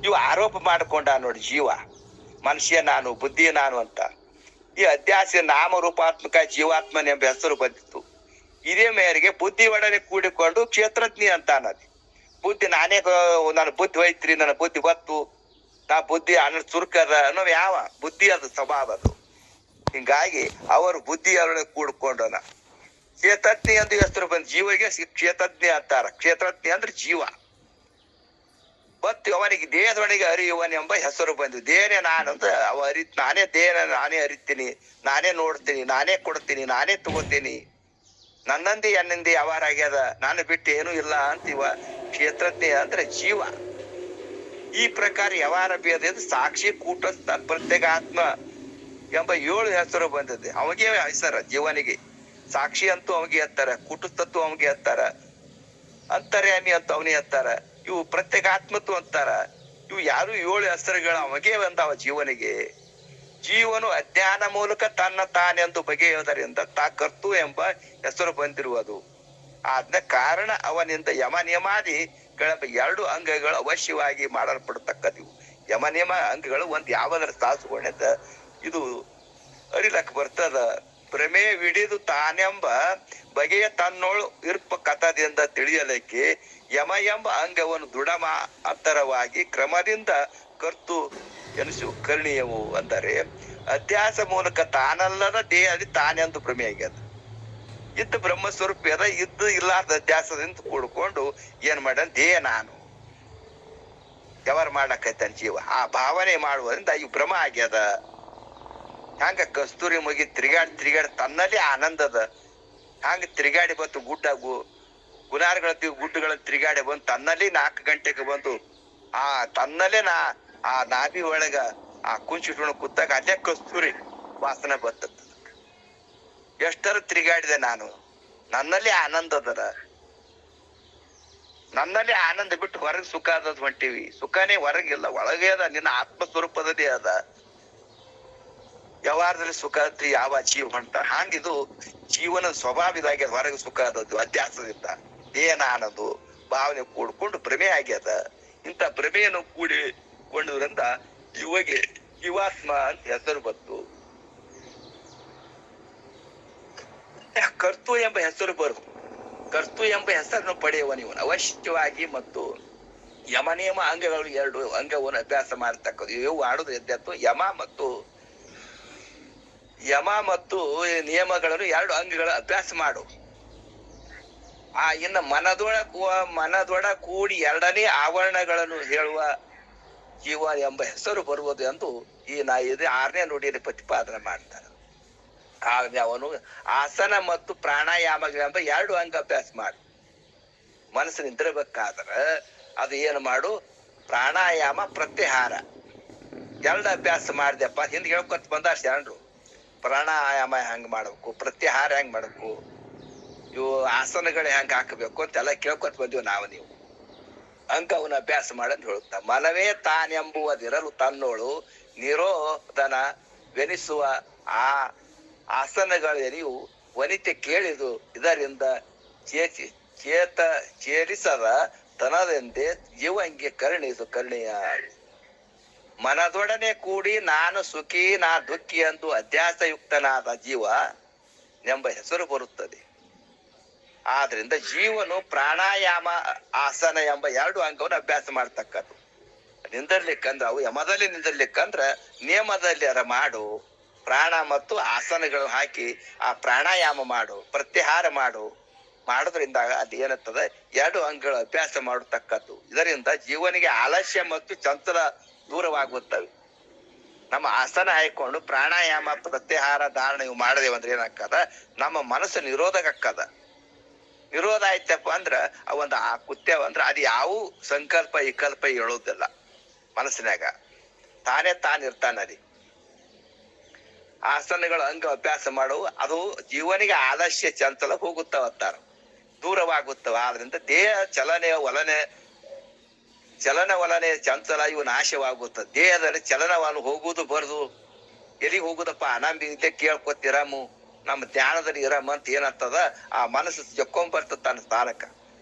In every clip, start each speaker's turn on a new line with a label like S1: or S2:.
S1: ಇವು ಆರೋಪ ಮಾಡ್ಕೊಂಡ ನೋಡಿ ಜೀವ, ಮನುಷ್ಯ ನಾನು, ಬುದ್ಧಿ ನಾನು ಅಂತ. ಈ ಅಧ್ಯಾಸ ನಾಮರೂಪಾತ್ಮಕ ಜೀವಾತ್ಮನೆಂಬ ಹೆಸರು ಬಂದಿತ್ತು. ಇದೇ ಮೇರೆಗೆ ಬುದ್ಧಿ ಒಡನೆ ಕೂಡಿಕೊಂಡು ಕ್ಷೇತ್ರಜ್ಞ ಅಂತ ಅನ್ನೋದು. ಬುದ್ಧಿ ನಾನೇ, ನನ್ನ ಬುದ್ಧಿ ಹೋಯ್ತ್ರಿ, ನನ್ನ ಬುದ್ಧಿ ಬತ್ತು, ನಾ ಬುದ್ಧಿ ಅನ್ನ ಚುರುಕದ ಅನ್ನೋ ಯಾವ ಬುದ್ಧಿ, ಅದು ಸ್ವಭಾವ ಅದು. ಹಿಂಗಾಗಿ ಅವರು ಬುದ್ಧಿಯೊಡನೆ ಕೂಡ್ಕೊಂಡನ ಕ್ಷೇತ್ರಜ್ಞ ಎಂದು ಹೆಸರು ಬಂದು ಜೀವಗೆ ಕ್ಷೇತ್ರಜ್ಞ ಅಂತಾರ. ಕ್ಷೇತ್ರಜ್ಞ ಅಂದ್ರೆ ಜೀವ. ಮತ್ತು ಅವನಿಗೆ ದೇಹದೊಳಗೆ ಅರಿಯುವನೆಂಬ ಹೆಸರು ಬಂದು. ದೇಹನೇ ನಾನಂತ ಅವ ನಾನೇ ದೇಹ, ನಾನೇ ಅರಿತೀನಿ, ನಾನೇ ನೋಡ್ತೀನಿ, ನಾನೇ ಕೊಡ್ತೀನಿ, ನಾನೇ ತಗೋತೀನಿ, ನನ್ನಂದಿ ಎನ್ನಂದಿ ಯಾವಾರ ಆಗ್ಯದ, ನಾನು ಬಿಟ್ಟು ಏನೂ ಇಲ್ಲ ಅಂತೀವ. ಕ್ಷೇತ್ರಜ್ಞ ಅಂದ್ರೆ ಜೀವ. ಈ ಪ್ರಕಾರ ಯಾವಾರ ಭೇದ ಸಾಕ್ಷಿ, ಕೂಟಸ್ಥ, ಪ್ರತ್ಯೇಗಾತ್ಮ ಎಂಬ 7 ಹೆಸರು ಬಂದಿದೆ. ಅವಾಗೆ ಹೆಸರ ಜೀವನಿಗೆ. ಸಾಕ್ಷಿ ಅಂತೂ ಅವನಿಗೆ ಹತ್ತಾರ, ಕೂಟಸ್ಥತ್ವ ಅವನಿಗೆ ಹತ್ತಾರ, ಅಂತರ್ಯಾಮಿ ಅಂತ ಅವನಿಗೆ ಹತ್ತಾರ, ಇವು ಪ್ರತ್ಯೇಗಾತ್ಮತ್ವ ಅಂತಾರ. ಇವು ಯಾರು 7 ಹೆಸರುಗಳು ಅವಾಗೆ ಬಂದಾವ ಜೀವನಿಗೆ. ಜೀವನು ಅಜ್ಞಾನ ಮೂಲಕ ತನ್ನ ತಾನೆಂದು ಬಗೆಯುವುದರಿಂದ ಕರ್ತು ಎಂಬ ಹೆಸರು ಬಂದಿರುವುದು. ಆದ ಕಾರಣ ಅವನಿಂದ ಯಮ ನಿಯಮಾದಿಗಳ 2 ಅಂಗಗಳು ಅವಶ್ಯವಾಗಿ ಮಾಡಲ್ಪಡತಕ್ಕದ್ದು. ಯಮ ನಿಯಮ ಅಂಗಗಳು ಒಂದ್ ಯಾವದರ ಸಾಸುಗೊಂಡ ಇದು ಅರಿಲಕ್ ಬರ್ತದ. ಭ್ರಮೆ ವಿಡಿದು ತಾನೆಂಬ ಬಗೆಯ ತನ್ನೋಳು ಇರ್ಪ ಕಥದಿಂದ ತಿಳಿಯಲಿಕ್ಕೆ ಯಮ ಎಂಬ ಅಂಗವನ್ನು ದೃಢಮ ಅಂತರವಾಗಿ ಕ್ರಮದಿಂದ ಕರ್ತು ಎನಿಸು ಕರ್ಣೀಯವು. ಅಂದರೆ ಅಧ್ಯಾಸ ಮೂಲಕ ತಾನಲ್ಲದ ದೇಹದಲ್ಲಿ ತಾನೆಂದು ಭ್ರಮೆ ಆಗ್ಯದ. ಇದ್ದು ಬ್ರಹ್ಮಸ್ವರೂಪ ಅದ, ಇದ್ದು ಇಲ್ಲಾರ್ದ ಅಧ್ಯಾಸದಿಂದ ಕೂಡ್ಕೊಂಡು ಏನ್ ಮಾಡ್ಯಾನ, ದೇಹ ನಾನು ವ್ಯವಹಾರ ಮಾಡಕೈತಾನ ಜೀವ. ಆ ಭಾವನೆ ಮಾಡುವುದರಿಂದ ಈ ಭ್ರಮ ಆಗ್ಯದ. ಹಂಗ ಕಸ್ತೂರಿ ಮುಗಿ ತಿರುಗಾಡಿ ತನ್ನಲ್ಲಿ ಆನಂದದ. ಹಂಗ ತಿರುಗಾಡಿ ಬಂತು ಗುನಾರ್ಗಳ ಗುಡ್ಡಗಳ ತಿರುಗಾಡಿ ಬಂದು ತನ್ನಲ್ಲಿ 4 ಗಂಟೆಗೆ ಬಂದು ಆ ತನ್ನಲ್ಲೇ ಆ ನಾಭಿ ಒಳಗ ಆ ಕುಂಚಿಟ್ಕೊಂಡು ಕೂತಾಗ ಅದೇ ಕಸ್ತೂರಿ ವಾಸನೆ ಬರ್ತದ. ಎಷ್ಟರ ತಿರುಗಾಡಿದೆ ನಾನು, ನನ್ನಲ್ಲಿ ಆನಂದದ. ನನ್ನಲ್ಲಿ ಆನಂದ ಬಿಟ್ಟು ಹೊರಗೆ ಸುಖ ಅದ ಹೊಂಟಿವಿ. ಸುಖನೇ ಹೊರಗಿಲ್ಲ, ಒಳಗೆ ಅದ, ನಿನ್ನ ಆತ್ಮಸ್ವರೂಪದಲ್ಲಿ ಅದ. ವ್ಯವಹಾರದಲ್ಲಿ ಸುಖ ಅಂತ ಯಾವ ಜೀವ ಹೊಂಟ ಹಂಗಿದು ಜೀವನ ಸ್ವಭಾವ ಇದಾಗ್ಯದ. ಹೊರಗೆ ಸುಖ ಆದದ್ದು ಅಧ್ಯಾಸದಿಂದ ಏನ ಅನ್ನೋದು ಭಾವನೆ ಕೂಡ್ಕೊಂಡು ಭ್ರಮೆ ಆಗ್ಯದ. ಇಂಥ ಭ್ರಮೆಯನ್ನು ಕೂಡಿಕೊಂಡ್ರಿಂದ ಇವಾಗೆ ಜೀವಾತ್ಮ ಅಂತ ಹೆಸರು ಬಂತು. ಕರ್ತು ಎಂಬ ಹೆಸರು ಬರು. ಕರ್ತು ಎಂಬ ಹೆಸರನ್ನು ಪಡೆಯುವ ನೀವು ಅವಶ್ಯವಾಗಿ. ಮತ್ತು ಯಮ ನಿಯಮ ಅಂಗಗಳು 2 ಅಂಗವನ್ನು ಅಭ್ಯಾಸ ಮಾಡತಕ್ಕದ್ದು. ಇವು ಆಡುದು ಎದ್ದೆತ್ತು. ಯಮ ಮತ್ತು ನಿಯಮಗಳನ್ನು 2 ಅಂಗಗಳ ಅಭ್ಯಾಸ ಮಾಡು. ಇನ್ನು ಮನದೊಡ ಕೂಡಿ 2ನೇ ಆವರಣಗಳನ್ನು ಹೇಳುವ ಜೀವ ಎಂಬ ಹೆಸರು ಬರುವುದು ಎಂದು ಈ 6ನೇ ನುಡಿಯಲ್ಲಿ ಪ್ರತಿಪಾದನೆ ಮಾಡ್ತಾರೆ. ಅವನು ಆಸನ ಮತ್ತು ಪ್ರಾಣಾಯಾಮಗಳೆಂಬ 2 ಅಂಗ ಅಭ್ಯಾಸ ಮಾಡು. ಮನಸ್ಸು ನಿಂತಿರ್ಬೇಕಾದ್ರ ಅದು ಏನು ಮಾಡು, ಪ್ರಾಣಾಯಾಮ, ಪ್ರತ್ಯಾಹಾರ 2 ಅಭ್ಯಾಸ ಮಾಡಿದೆಪ್ಪ. ಹಿಂದೆ ಹೇಳ್ಕೊತ ಬಂದಾರ ಶರಣರು. ಪ್ರಾಣಾಯಾಮ ಹೆಂಗ್ ಮಾಡ್ಬೇಕು, ಪ್ರತ್ಯಾಹಾರ ಹೆಂಗ್ ಮಾಡ್ಬೇಕು, ಇವು ಆಸನಗಳು ಹೆಂಗ್ ಹಾಕಬೇಕು ಅಂತೆಲ್ಲ ಕೇಳ್ಕೊತ ಬಂದಿವಿ ನಾವು ನೀವು. ಅಂಗವನ್ನ ಅಭ್ಯಾಸ ಮಾಡಂತ ಹೇಳುತ್ತ. ಮನವೇ ತಾನೆಂಬುವುದಿರಲು ತನ್ನೋಳು ನಿರೋಧನ ವೆನಿಸುವ ಆ ಆಸನಗಳೆನಿಯು ವನಿತೆ ಕೇಳಿದು. ಇದರಿಂದ ಚೇರಿಸದ ತನದೆಂದೇ ಜೀವಂಗೆ ಕರ್ಣೀಯ. ಮನದೊಡನೆ ಕೂಡಿ ನಾನು ಸುಖಿ ನಾ ದುಃಖಿ ಎಂದು ಅಧ್ಯಾಸಯುಕ್ತನಾದ ಜೀವ ಎಂಬ ಹೆಸರು ಬರುತ್ತದೆ. ಆದ್ರಿಂದ ಜೀವನು ಪ್ರಾಣಾಯಾಮ, ಆಸನ ಎಂಬ 2 ಅಂಗವನ್ನು ಅಭ್ಯಾಸ ಮಾಡ್ತಕ್ಕದ್ದು. ನಿಂದಿರ್ಲಿಕ್ಕಂದ್ರ ಅವು ಯಮದಲ್ಲಿ ನಿಂದಿರ್ಲಿಕ್ಕಂದ್ರ ನಿಯಮದಲ್ಲಿ ಮಾಡು. ಪ್ರಾಣ ಮತ್ತು ಆಸನಗಳು ಹಾಕಿ ಆ ಪ್ರಾಣಾಯಾಮ ಮಾಡು, ಪ್ರತ್ಯಾಹಾರ ಮಾಡೋದ್ರಿಂದ ಅದು ಏನತ್ತದ 2 ಅಂಗಗಳ ಅಭ್ಯಾಸ ಮಾಡತಕ್ಕದ್ದು. ಇದರಿಂದ ಜೀವನಿಗೆ ಆಲಸ್ಯ ಮತ್ತು ಚಂಚಲ ದೂರವಾಗುತ್ತವೆ. ನಮ್ಮ ಆಸನ ಹಾಕೊಂಡು ಪ್ರಾಣಾಯಾಮ, ಪ್ರತ್ಯಾಹಾರ, ಧಾರಣೆ ಇವು ಮಾಡದೇವಂದ್ರೆ ಏನಾಕ್ಕದ, ನಮ್ಮ ಮನಸ್ಸು ನಿರೋಧಕಕ್ಕದ. ನಿರೋಧ ಆಯ್ತಪ್ಪ ಅಂದ್ರ ಅವಂದ ಆ ಕುತ್ಯವಂದ್ರ ಅದು ಯಾವ ಸಂಕಲ್ಪ ವಿಕಲ್ಪ ಹೇಳೋದಿಲ್ಲ. ಮನಸ್ಸಿನಾಗ ತಾನಿರ್ತಾನಲ್ಲಿ. ಆಸನಗಳು ಅಂಗ ಅಭ್ಯಾಸ ಮಾಡುವು. ಅದು ಜೀವನಿಗೆ ಆಲಸ್ಯ ಚಂಚಲ ಹೋಗುತ್ತವತ್ತಾರ, ದೂರವಾಗುತ್ತವ. ಆದ್ರಿಂದ ದೇಹ ಚಲನ ವಲನೆ ಚಂಚಲ ಇವು ನಾಶವಾಗುತ್ತದೆ. ದೇಹದಲ್ಲಿ ಚಲನವನ್ನು ಹೋಗುವುದು ಬರುದು. ಎಲ್ಲಿಗೆ ಹೋಗುದಪ್ಪ, ನಮ್ಗೆ ಕೇಳ್ಕೊತಿರಮು, ನಮ್ಮ ಧ್ಯಾನದಲ್ಲಿ ಇರಮ್ಮ ಅಂತ ಏನಾಗ್ತದ, ಆ ಮನಸ್ಸು ಜಕ್ಕೊಂಬರ್ತದ ತನ್ನ ಸ್ಥಾನಕ್ಕ.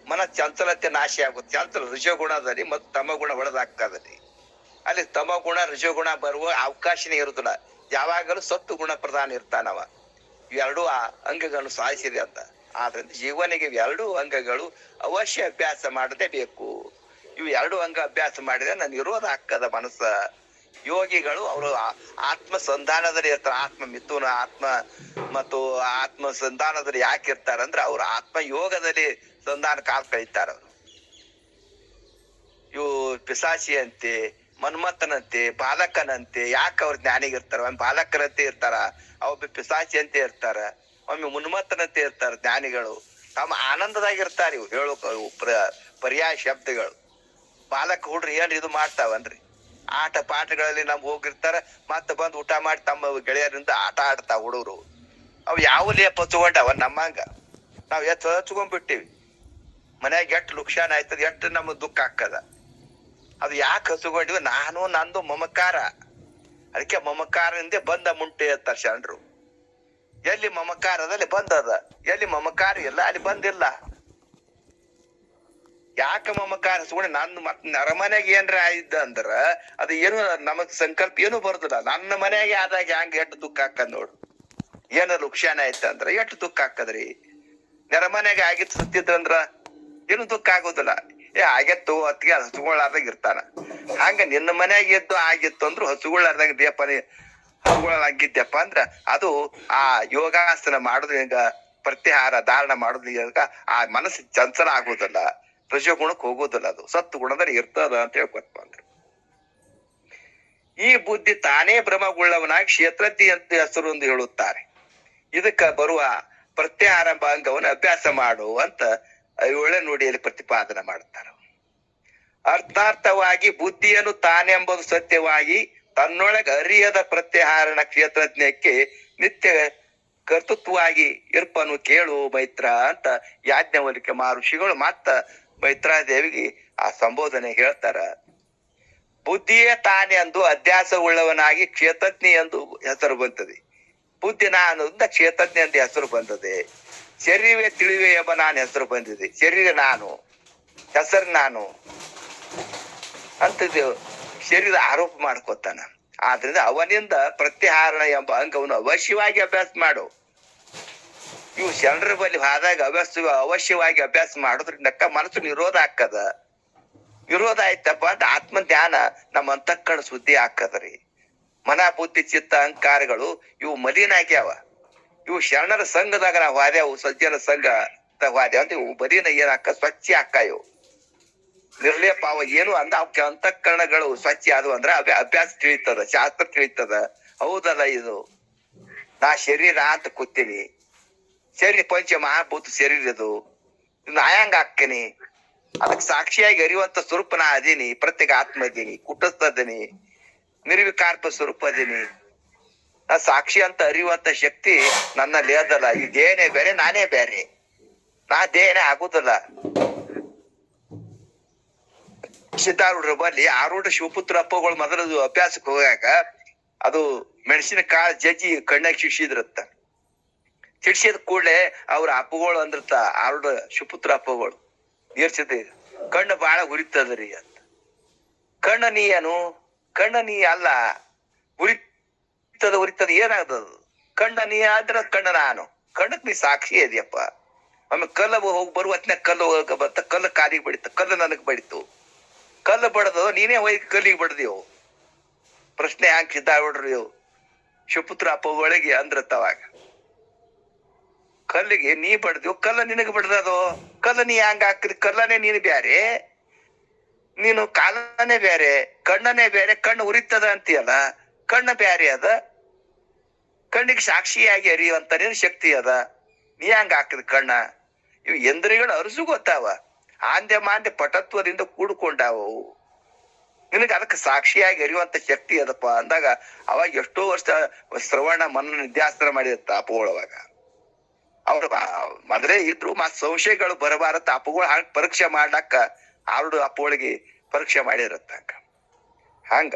S1: ಚಂಚಲತೆ ನಾಶ ಆಗುತ್ತೆ. ಚಂಚಲ ಋಷಗುಣದಲ್ಲಿ ಮತ್ತು ತಮ್ಮ ಗುಣ ಹೊಡೆದಾಗ್ತದಲ್ಲಿ. ಅಲ್ಲಿ ತಮ ಗುಣ ರಜೋಗುಣ ಬರುವ ಅವಕಾಶನೇ ಇರುದಿಲ್ಲ. ಯಾವಾಗಲೂ ಸತ್ತು ಗುಣ ಪ್ರಧಾನ ಇರ್ತಾನವ. ಇವೆರಡೂ ಅಂಗಗಳನ್ನು ಸಾಧಿಸಿದೆ ಅಂತ. ಆದ್ರಿಂದ ಜೀವನಿಗೆ ಇವೆರಡೂ ಅಂಗಗಳು ಅವಶ್ಯ ಅಭ್ಯಾಸ ಮಾಡದೇ ಬೇಕು. ಇವು ಎರಡು ಅಂಗ ಅಭ್ಯಾಸ ಮಾಡಿದ್ರೆ ನನ್ನ ಇರೋದ ಹಾಕದ ಮನಸ್ಸ. ಯೋಗಿಗಳು ಅವರು ಆತ್ಮ ಸಂಧಾನದಲ್ಲಿ ಇರ್ತಾರೆ. ಆತ್ಮ ಮಿಥುನ ಆತ್ಮ ಮತ್ತು ಆತ್ಮ ಸಂಧಾನದಲ್ಲಿ ಯಾಕೆ ಇರ್ತಾರಂದ್ರೆ ಅವ್ರು ಆತ್ಮ ಯೋಗದಲ್ಲಿ ಸಂಧಾನ ಕಾಲ ಕಳೀತಾರ. ಅವರು ಇವು ಪಿಸಾಚಿ ಅಂತೆ, ಮನ್ಮಥನಂತೆ, ಬಾಲಕನಂತೆ ಯಾಕೆ ಅವ್ರ ಜ್ಞಾನಿಗಿರ್ತಾರ? ಒಮ್ಮೆ ಬಾಲಕನಂತೆ ಇರ್ತಾರ, ಒಮ್ಮೆ ಪಿಸಾಚಿ ಅಂತೆ ಇರ್ತಾರ, ಒಮ್ಮೆ ಮನ್ಮಥನಂತೆ ಇರ್ತಾರ. ಜ್ಞಾನಿಗಳು ತಮ್ಮ ಆನಂದದಾಗಿರ್ತಾರ. ಇವು ಹೇಳೋ ಪರ್ಯಾಯ ಶಬ್ದಗಳು. ಬಾಲಕ ಹುಡ್ರಿ ಏನ್ ಇದು ಮಾಡ್ತಾವನ್ರಿ? ಆಟ ಪಾಠಗಳಲ್ಲಿ ನಮ್ಗೆ ಹೋಗಿರ್ತಾರ, ಮತ್ತೆ ಬಂದು ಊಟ ಮಾಡಿ ತಮ್ಮ ಗೆಳೆಯರಿಂದ ಆಟ ಆಡ್ತಾವ ಹುಡುಗರು. ಅವ್ ಯಾವ ಲೇಪ ಹಚ್ಕೊಂಡವ ನಮ್ಮಂಗ ನಾವ್ ಹಚ್ಕೊಂಡ್ಬಿಟ್ಟಿವಿ. ಮನ್ಯಾಗ ಎಷ್ಟು ಲುಕ್ಷಾನ ಆಯ್ತದ, ಎಷ್ಟು ನಮಗ್ ದುಃಖ ಆಕ್ಕದ. ಅದು ಯಾಕೆ ಹಚ್ಕೊಂಡಿವಿ? ನಾನು ನಂದು ಮಮಕಾರ. ಅದಕ್ಕೆ ಮಮಕಾರದಿಂದ ಬಂದ ಮುಂಟೆ ಅಂತಾರ ಶರಣರು. ಎಲ್ಲಿ ಮಮಕಾರದಲ್ಲಿ ಬಂದದ, ಎಲ್ಲಿ ಮಮಕಾರ ಇಲ್ಲ ಅಲ್ಲಿ ಬಂದಿಲ್ಲ. ಯಾಕ ಮಮಕಾರ ಹಚ್ಕೊಂಡು ನಂದು ಮತ್ ನರಮನೆಗೆ ಏನ್ರ ಆಯ್ದ ಅಂದ್ರ ಅದು ಏನು ನಮಗ್ ಸಂಕಲ್ಪ ಏನು ಬರುದಿಲ್ಲ. ನನ್ನ ಮನೆಗೆ ಆದಾಗ ಹಂಗ ಎಷ್ಟು ದುಃಖ ಆಕ್ಕದ ನೋಡು. ಏನ ಲುಕ್ಷಾನ ಆಯ್ತ ಅಂದ್ರ ಎಷ್ಟು ದುಃಖ ಆಕ್ಕದ್ರಿ. ನೆರಮನೆಗೆ ಆಗಿತ್ತು ಸತ್ತಿದ್ರಂದ್ರ ಏನು ದುಃಖ ಆಗೋದಿಲ್ಲ. ಆಗತ್ತು ಹೊತ್ತಿಗೆ ಹಸುಗಳಾರ್ದಾಗ ಇರ್ತಾನ. ಹಂಗ ನಿನ್ನ ಮನ್ಯಾಗ ಎದ್ದು ಆಗಿತ್ತು ಅಂದ್ರು ಹಸುಗಳಾರ್ದಾಗ ದೇಪನಿ ಹಸುಗಳಾಗಿದ್ದಪ್ಪ ಅಂದ್ರ ಅದು ಆ ಯೋಗಾಸನ ಮಾಡೋದ್ರಿಂದ ಪ್ರತ್ಯಾಹಾರ ಧಾರಣ ಮಾಡೋದ್ರಿಂದ ಆ ಮನಸ್ಸು ಚಂಚಲ ಆಗೋದಿಲ್ಲ, ರಜಗುಣಕ್ಕೆ ಹೋಗೋದಿಲ್ಲ. ಅದು ಸತ್ತು ಗುಣದಲ್ಲಿ ಇರ್ತದ ಅಂತ ಹೇಳ್ಕೊತ್ ಬಂದ್ರು. ಈ ಬುದ್ಧಿ ತಾನೇ ಭ್ರಮಗುಳ್ಳವನಾಗಿ ಕ್ಷೇತ್ರಜ್ಞ ಅಂತ ಹೆಸರು ಎಂದು ಹೇಳುತ್ತಾರೆ. ಇದಕ್ಕ ಬರುವ ಪ್ರತ್ಯಾಹಾರ ಅಂಗವನ್ನು ಅಭ್ಯಾಸ ಮಾಡು ಅಂತ 7ನೇ ನುಡಿಯಲ್ಲಿ ಪ್ರತಿಪಾದನೆ ಮಾಡುತ್ತಾರೆ. ಅರ್ಥಾರ್ಥವಾಗಿ ಬುದ್ಧಿಯನ್ನು ತಾನೆಂಬುದು ಸತ್ಯವಾಗಿ ತನ್ನೊಳಗೆ ಅರಿಯದ ಪ್ರತ್ಯಾಹಾರಣ ಕ್ಷೇತ್ರಜ್ಞಕ್ಕೆ ನಿತ್ಯ ಕರ್ತೃತ್ವವಾಗಿ ಇರ್ಪನು ಕೇಳು ಮೈತ್ರ ಅಂತ ಯಾಜ್ಞವಲ್ಕ್ಯ ಮಹರ್ಷಿಗಳು ಮತ್ತ ಮೈತ್ರಾದೇವಿಗೆ ಆ ಸಂಬೋಧನೆ ಹೇಳ್ತಾರ. ಬುದ್ಧಿಯೇ ತಾನೇ ಎಂದು ಅಧ್ಯಾಸ ಉಳ್ಳವನಾಗಿ ಕ್ಷೇತ್ರಜ್ಞ ಎಂದು ಹೆಸರು ಬಂತದೆ. ಬುದ್ಧಿ ನಾನು ಕ್ಷೇತ್ರಜ್ಞ ಎಂದು ಹೆಸರು ಬಂದದೆ. ಶರೀರವೇ ತಿಳಿವೆ ಎಂಬ ನಾನು ಹೆಸರು ಬಂದಿದೆ. ಶರೀರ ನಾನು, ಹೆಸರು ನಾನು ಅಂತ ಶರೀರ ಆರೋಪ ಮಾಡ್ಕೋತಾನ. ಆದ್ರಿಂದ ಅವನಿಂದ ಪ್ರತ್ಯಾಹಾರ ಎಂಬ ಅಂಗವನ್ನು ಅವಶ್ಯವಾಗಿ ಅಭ್ಯಾಸ ಮಾಡು. ಇವು ಶರಣರ ಬಳಿ ಆದಾಗ ಅವಶ್ಯವಾಗಿ ಅಭ್ಯಾಸ ಮಾಡೋದ್ರಿಂದ ಮನಸ್ಸು ನಿರೋಧ ಆಕ್ಕದ. ವಿರೋಧ ಆಯ್ತಪ್ಪ ಅಂತ ಆತ್ಮ ಧ್ಯಾನ ನಮ್ಮ ಅಂತಃಕರಣ ಶುದ್ಧಿ ಆಕ್ಕದ್ರಿ. ಮನ ಬುದ್ಧಿ ಚಿತ್ತ ಅಹಂಕಾರಗಳು ಇವು ಮಲಿನ ಆಗ್ಯಾವ. ಇವು ಶರಣರ ಸಂಘದಾಗ ನಾವು ಹಾದ್ಯಾವು, ಸಜ್ಜನ ಸಂಘ ಹಾದ್ಯಾವ ಅಂತ ಇವು ಮಲಿನ ಏನಾಕ ಸ್ವಚ್ಛ ಆಕ್ಕ. ಇವು ನಿರ್ಲೇಪ ಅವ ಏನು ಅಂದ ಅವಕ್ಕೆ ಅಂತಃಕರಣಗಳು ಸ್ವಚ್ಛ ಆದವು ಅಂದ್ರ ಅಭ್ಯಾಸ ತಿಳಿತದ, ಶಾಸ್ತ್ರ ತಿಳಿತದ. ಹೌದಲ್ಲ, ಇದು ನಾ ಶರೀರ ಅಂತ ಕೂತೀನಿ, ಶರೀರ ಪಂಚ ಮಹಾಭೂತ ಶರೀರ ಇದು, ನಾ ಹೆಂಗ ಹಾಕ್ತೀನಿ? ಅದಕ್ಕೆ ಸಾಕ್ಷಿಯಾಗಿ ಅರಿಯುವಂತ ಸ್ವರೂಪ ನಾ ಅದೀನಿ. ಪ್ರತ್ಯೇಕ ಆತ್ಮ ಅದೀನಿ, ಕುಟಸ್ಥ ಅದೀನಿ, ನಿರ್ವಿಕಾರ್ಪ ಸ್ವರೂಪ ಅದೀನಿ. ನಾ ಸಾಕ್ಷಿ ಅಂತ ಅರಿಯುವಂತ ಶಕ್ತಿ ನನ್ನಲ್ಲಿ ಅದಲ್ಲ. ಈ ದೇಹನೇ ಬೇರೆ, ನಾನೇ ಬೇರೆ. ನಾ ದೇಹನೇ ಆಗುದಿಲ್ಲ. ಸಿದ್ಧಾರೂಢರ ಬಲ್ಲಿ ಆರೂಢ ಶಿವಪುತ್ರ ಅಪ್ಪಗಳು ಮೊದಲು ಅಭ್ಯಾಸಕ್ಕೆ ಹೋಗಾಕ ಅದು ಮೆಣಸಿನ ಕಾಳು ಜಜ್ಜಿ ಕಣ್ಣಾಗ ಶಿಕ್ಷಿದ್ರತ್ತ. ಶಿಕ್ಷಿದ ಕೂಡಲೇ ಅವ್ರ ಅಪ್ಪಗಳು ಅಂದ್ರತ್ತ, ಆರೂಢ ಶಿವಪುತ್ರ ಅಪ್ಪಗಳು ನೀರ್ಸಿದ ಕಣ್ಣು ಬಾಳ ಉರಿತದ್ರಿ ಅಂತ. ಕಣ್ಣ ನೀ ಏನು? ಕಣ್ಣ ನೀ ಅಲ್ಲ, ಉರಿತದ ಏನಾಗ್ತದ? ಕಣ್ಣ ನೀ ಆದ್ರ ಕಣ್ಣ ನಾನು. ಕಣ್ಣಕ್ ನೀ ಸಾಕ್ಷಿ ಇದೆಯಪ್ಪ. ಆಮೇಲೆ ಕಲ್ಲ ಹೋಗಿ ಬರುವ ಹೊತ್ತಿನ ಕಲ್ಲು ಹೋಗಕ ಬತ್ತ, ಕಲ್ಲು ಕಾಲಿಗೆ ಬಡಿತ, ಕಲ್ಲು ನನಗ್ ಬಡಿತು. ಕಲ್ಲು ಬಡದು ನೀನೇ ಹೋಗಿ ಕಲ್ಲಿಗೆ ಬಡ್ದಿವು. ಪ್ರಶ್ನೆ ಹ್ಯಾಂಗ್ ಸಿದ್ಧಾಡ್ರಿ ಶಿವಪುತ್ರ ಅಪ್ಪಗಳಿಗೆ ಅಂದ್ರತ್ತವಾಗ. ಕಲ್ಲಿಗೆ ನೀ ಬಡ್ದಿವ್, ಕಲ್ಲ ನಿನಗ್ ಬಡ್ದದು. ಕಲ್ಲ ನೀ ಹ್ಯಾಂಗ ಹಾಕ್ರಿ? ಕಲ್ಲನೇ ನೀನು ಬ್ಯಾರೆ, ನೀನು ಕಾಲನೇ ಬ್ಯಾರೆ, ಕಣ್ಣನೇ ಬೇರೆ. ಕಣ್ಣು ಉರಿತದ ಅಂತೀಯಲ್ಲ, ಕಣ್ಣ ಬ್ಯಾರೆ ಅದ. ಕಣ್ಣಿಗೆ ಸಾಕ್ಷಿಯಾಗಿ ಅರಿಯುವಂತ ನೀನು ಶಕ್ತಿ ಅದ. ನೀ ಹಂಗ ಹಾಕಿದ ಕಣ್ಣ? ಇವು ಇಂದ್ರಿಯಗಳು ಅರಸು ಗೊತ್ತಾವ. ಆಂದ್ಯ ಮಾಂದ್ಯ ಪಟತ್ವದಿಂದ ಕೂಡ್ಕೊಂಡಾವು. ನಿನಗೆ ಅದಕ್ಕೆ ಸಾಕ್ಷಿಯಾಗಿ ಅರಿಯುವಂತ ಶಕ್ತಿ ಅದಪ್ಪ ಅಂದಾಗ ಅವಾಗ ಎಷ್ಟೋ ವರ್ಷ ಶ್ರವಣ ಮನ ನಿಧ್ಯಾಸನ ಮಾಡಿದ ಅಪ್ಪಗಳವಾಗ. ಅವ್ರು ಮೊದಲೇ ಇದ್ರು ಮತ್ ಸಂಶಯಗಳು ಬರಬಾರತ್ತ ಅಪ್ಪಗಳು ಹಂಗ ಪರೀಕ್ಷೆ ಮಾಡ್ಲಕ್ಕ ಆರುಡು ಅಪ್ಪಗಳಿಗೆ ಪರೀಕ್ಷೆ ಮಾಡಿರತ್ತಂಗ. ಹಂಗ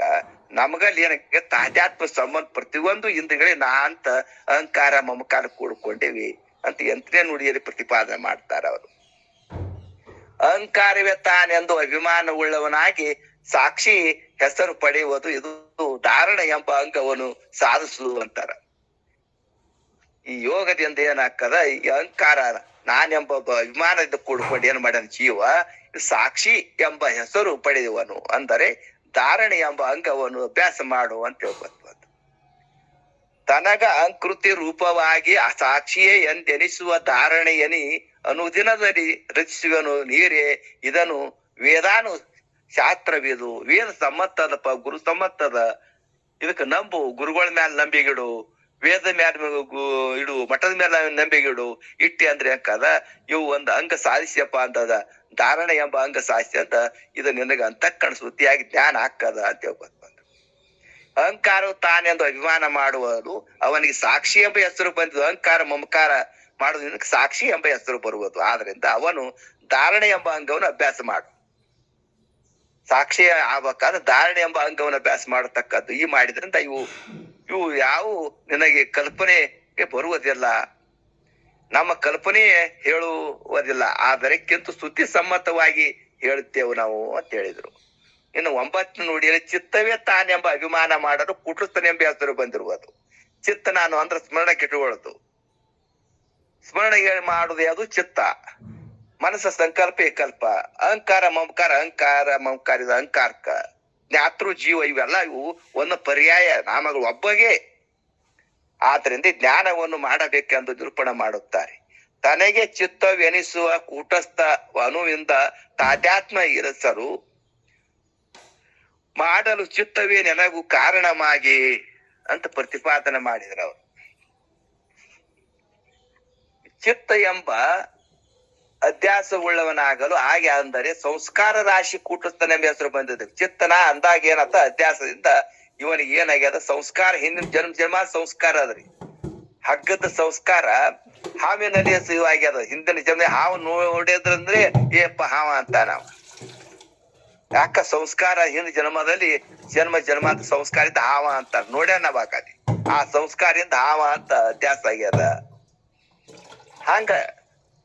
S1: ನಮಗಲ್ಲಿ ಏನಕ್ಕೆ ತಾಧ್ಯಾತ್ಮ ಸಂಬಂಧ ಪ್ರತಿಯೊಂದು ಇಂದ್ರಿಯಗಳಿಗೆ ನಾ ಅಂತ ಅಹಂಕಾರ ಮಮಕಾರ ಕೂಡ್ಕೊಂಡೇವಿ ಅಂತ 8ನೇ ನುಡಿಯಲ್ಲಿ ಪ್ರತಿಪಾದನೆ ಮಾಡ್ತಾರ ಅವರು. ಅಹಂಕಾರವೇ ತಾನೆಂದು ಅಭಿಮಾನ ಉಳ್ಳವನಾಗಿ ಸಾಕ್ಷಿ ಹೆಸರು ಪಡೆಯುವುದು ಇದು ಧಾರಣ ಎಂಬ ಅಂಗವನ್ನು ಸಾಧಿಸುವುದು ಅಂತಾರ. ಈ ಯೋಗದಿಂದ ಏನಾಗ್ತದ, ಈ ಅಹಂಕಾರ ನಾನೆಂಬ ಅಭಿಮಾನದಿಂದ ಕೂಡ್ಕೊಂಡು ಏನ್ ಮಾಡ್ಯಾನ ಜೀವ, ಸಾಕ್ಷಿ ಎಂಬ ಹೆಸರು ಪಡೆಯುವನು ಅಂದರೆ ಧಾರಣೆ ಎಂಬ ಅಂಗವನ್ನು ಅಭ್ಯಾಸ ಮಾಡು ಅಂತ ಹೇಳ್ಬೋದು. ತನಗ ಅಂಕೃತಿ ರೂಪವಾಗಿ ಆ ಸಾಕ್ಷಿಯೇ ಎಂದೆನಿಸುವ ಧಾರಣೆಯನಿ ಅನುದಿನದಲ್ಲಿ ರಚಿಸುವನು ನೀರೇ ಇದನ್ನು ವೇದಾನು ಶಾಸ್ತ್ರವಿದು ವೇದ ಸಮ್ಮತ್ತದಪ್ಪ, ಗುರು ಸಮ್ಮತ್ತದ. ಇದಕ್ಕೆ ನಂಬು, ಗುರುಗಳ ಮ್ಯಾಲ ನಂಬಿಗಿಡು, ವೇದ ಮ್ಯಾಲ ಇಡು, ಮಠದ ಮೇಲೆ ನಂಬಿಗಿಡು. ಇಟ್ಟಿ ಅಂದ್ರೆ ಅಂಕದ ಇವು ಒಂದು ಅಂಗ ಸಾಧಿಸ್ಯಪ್ಪ ಅಂತದ, ಧಾರಣೆ ಎಂಬ ಅಂಗ ಸಾಧಿಸಿ ಅಂತ ಇದು ನಿನಗ ಅಂತಕ್ಕಣ ಶುದ್ಧಿಯಾಗಿ ಜ್ಞಾನ ಹಾಕದ ಅಂತ ಹೇಳ್ಬೋದು. ಅಹಂಕಾರವು ತಾನೆಂದು ಅಭಿಮಾನ ಮಾಡುವುದು ಅವನಿಗೆ ಸಾಕ್ಷಿ ಎಂಬ ಹೆಸರು ಬಂದಿದ್ದು. ಅಹಂಕಾರ ಮಮಕಾರ ಮಾಡುವುದಕ್ಕೆ ಸಾಕ್ಷಿ ಎಂಬ ಹೆಸರು ಬರುವುದು. ಆದ್ರಿಂದ ಅವನು ಧಾರಣೆ ಎಂಬ ಅಂಗವನ್ನು ಅಭ್ಯಾಸ ಮಾಡು. ಸಾಕ್ಷಿ ಆಗ್ಬೇಕಾದ್ರೆ ಧಾರಣೆ ಎಂಬ ಅಂಗವನ್ನು ಅಭ್ಯಾಸ ಮಾಡತಕ್ಕದ್ದು. ಈ ಮಾಡಿದ್ರಿಂದ ಇವು ಯಾವ ನಿನಗೆ ಕಲ್ಪನೆಗೆ ಬರುವುದಿಲ್ಲ, ನಮ್ಮ ಕಲ್ಪನೆ ಹೇಳುವುದಿಲ್ಲ, ಆದರೆ ಕಿಂತು ಸ್ತುತಿ ಸಮ್ಮತವಾಗಿ ಹೇಳುತ್ತೇವೆ ನಾವು ಅಂತ ಹೇಳಿದ್ರು. ಇನ್ನು 9ನೇ ನುಡಿಯಲ್ಲಿ ಚಿತ್ತವೇ ತಾನೆಂಬ ಅಭಿಮಾನ ಮಾಡಲು ಕುಟುಸ್ತನೆಂಬ ಹೆಸರು ಬಂದಿರುವುದು. ಚಿತ್ತ ನಾನು ಅಂದ್ರೆ ಸ್ಮರಣ ಕೆಟ್ಟುಕೊಳ್ಳೋದು. ಸ್ಮರಣೆ ಮಾಡುವುದು ಯಾವುದು ಚಿತ್ತ. ಮನಸ್ಸ ಸಂಕಲ್ಪ ವಿಕಲ್ಪ. ಅಹಂಕಾರ ಮಮಕಾರ ಇದು ಅಹಂಕಾರಕ. ಜ್ಞಾತೃ ಜೀವ ಇವೆಲ್ಲ ಇವು ಒಂದು ಪರ್ಯಾಯ ನಾಮಗಳು, ಒಬ್ಬಗೆ. ಆದ್ರಿಂದ ಜ್ಞಾನವನ್ನು ಮಾಡಬೇಕೆಂದು ನಿರೂಪಣೆ ಮಾಡುತ್ತಾರೆ. ತನಗೆ ಚಿತ್ತವೆನಿಸುವ ಕೂಟಸ್ಥ ಅನುವಿಂದ ತಾಧ್ಯಾತ್ಮ ಇರಸರು ಮಾಡಲು ಚಿತ್ತವೇ ನನಗೂ ಕಾರಣವಾಗಿ ಅಂತ ಪ್ರತಿಪಾದನೆ ಮಾಡಿದ್ರು ಅವರು. ಚಿತ್ತ ಎಂಬ ಅಧ್ಯಾಸವುಳ್ಳವನಾಗಲು ಹಾಗೆ ಅಂದರೆ ಸಂಸ್ಕಾರ ರಾಶಿ ಕೂಟಸ್ಥನೆಂಬ ಹೆಸರು ಬಂದಿದೆ. ಚಿತ್ತನ ಅಂದಾಗ ಏನಂತ ಅಧ್ಯಾಸದಿಂದ ಇವನಿಗೆ ಏನಾಗ್ಯದ, ಸಂಸ್ಕಾರ ಹಿಂದಿನ ಜನ್ಮ ಸಂಸ್ಕಾರ ಅದ್ರಿ. ಹಗ್ಗದ ಸಂಸ್ಕಾರ ಹಾವಿನಲ್ಲಿ ಆಗ್ಯದ. ಹಿಂದಿನ ಜನ್ಮ ಹಾವು ನೋಡಿದ್ರಂದ್ರೆ ಏಪ್ಪ ಹಾವ ಅಂತ ನಾವು. ಯಾಕ ಸಂಸ್ಕಾರ ಹಿಂದ ಜನ್ಮದಲ್ಲಿ ಜನ್ಮಾಂತ ಸಂಸ್ಕಾರದಿಂದ ಹಾವ ಅಂತ ನೋಡ್ಯಾನ ಬಾಕಾಲಿ. ಆ ಸಂಸ್ಕಾರದಿಂದ ಹಾವ ಅಂತ ಅಧ್ಯಾಸ ಆಗ್ಯದ. ಹಂಗ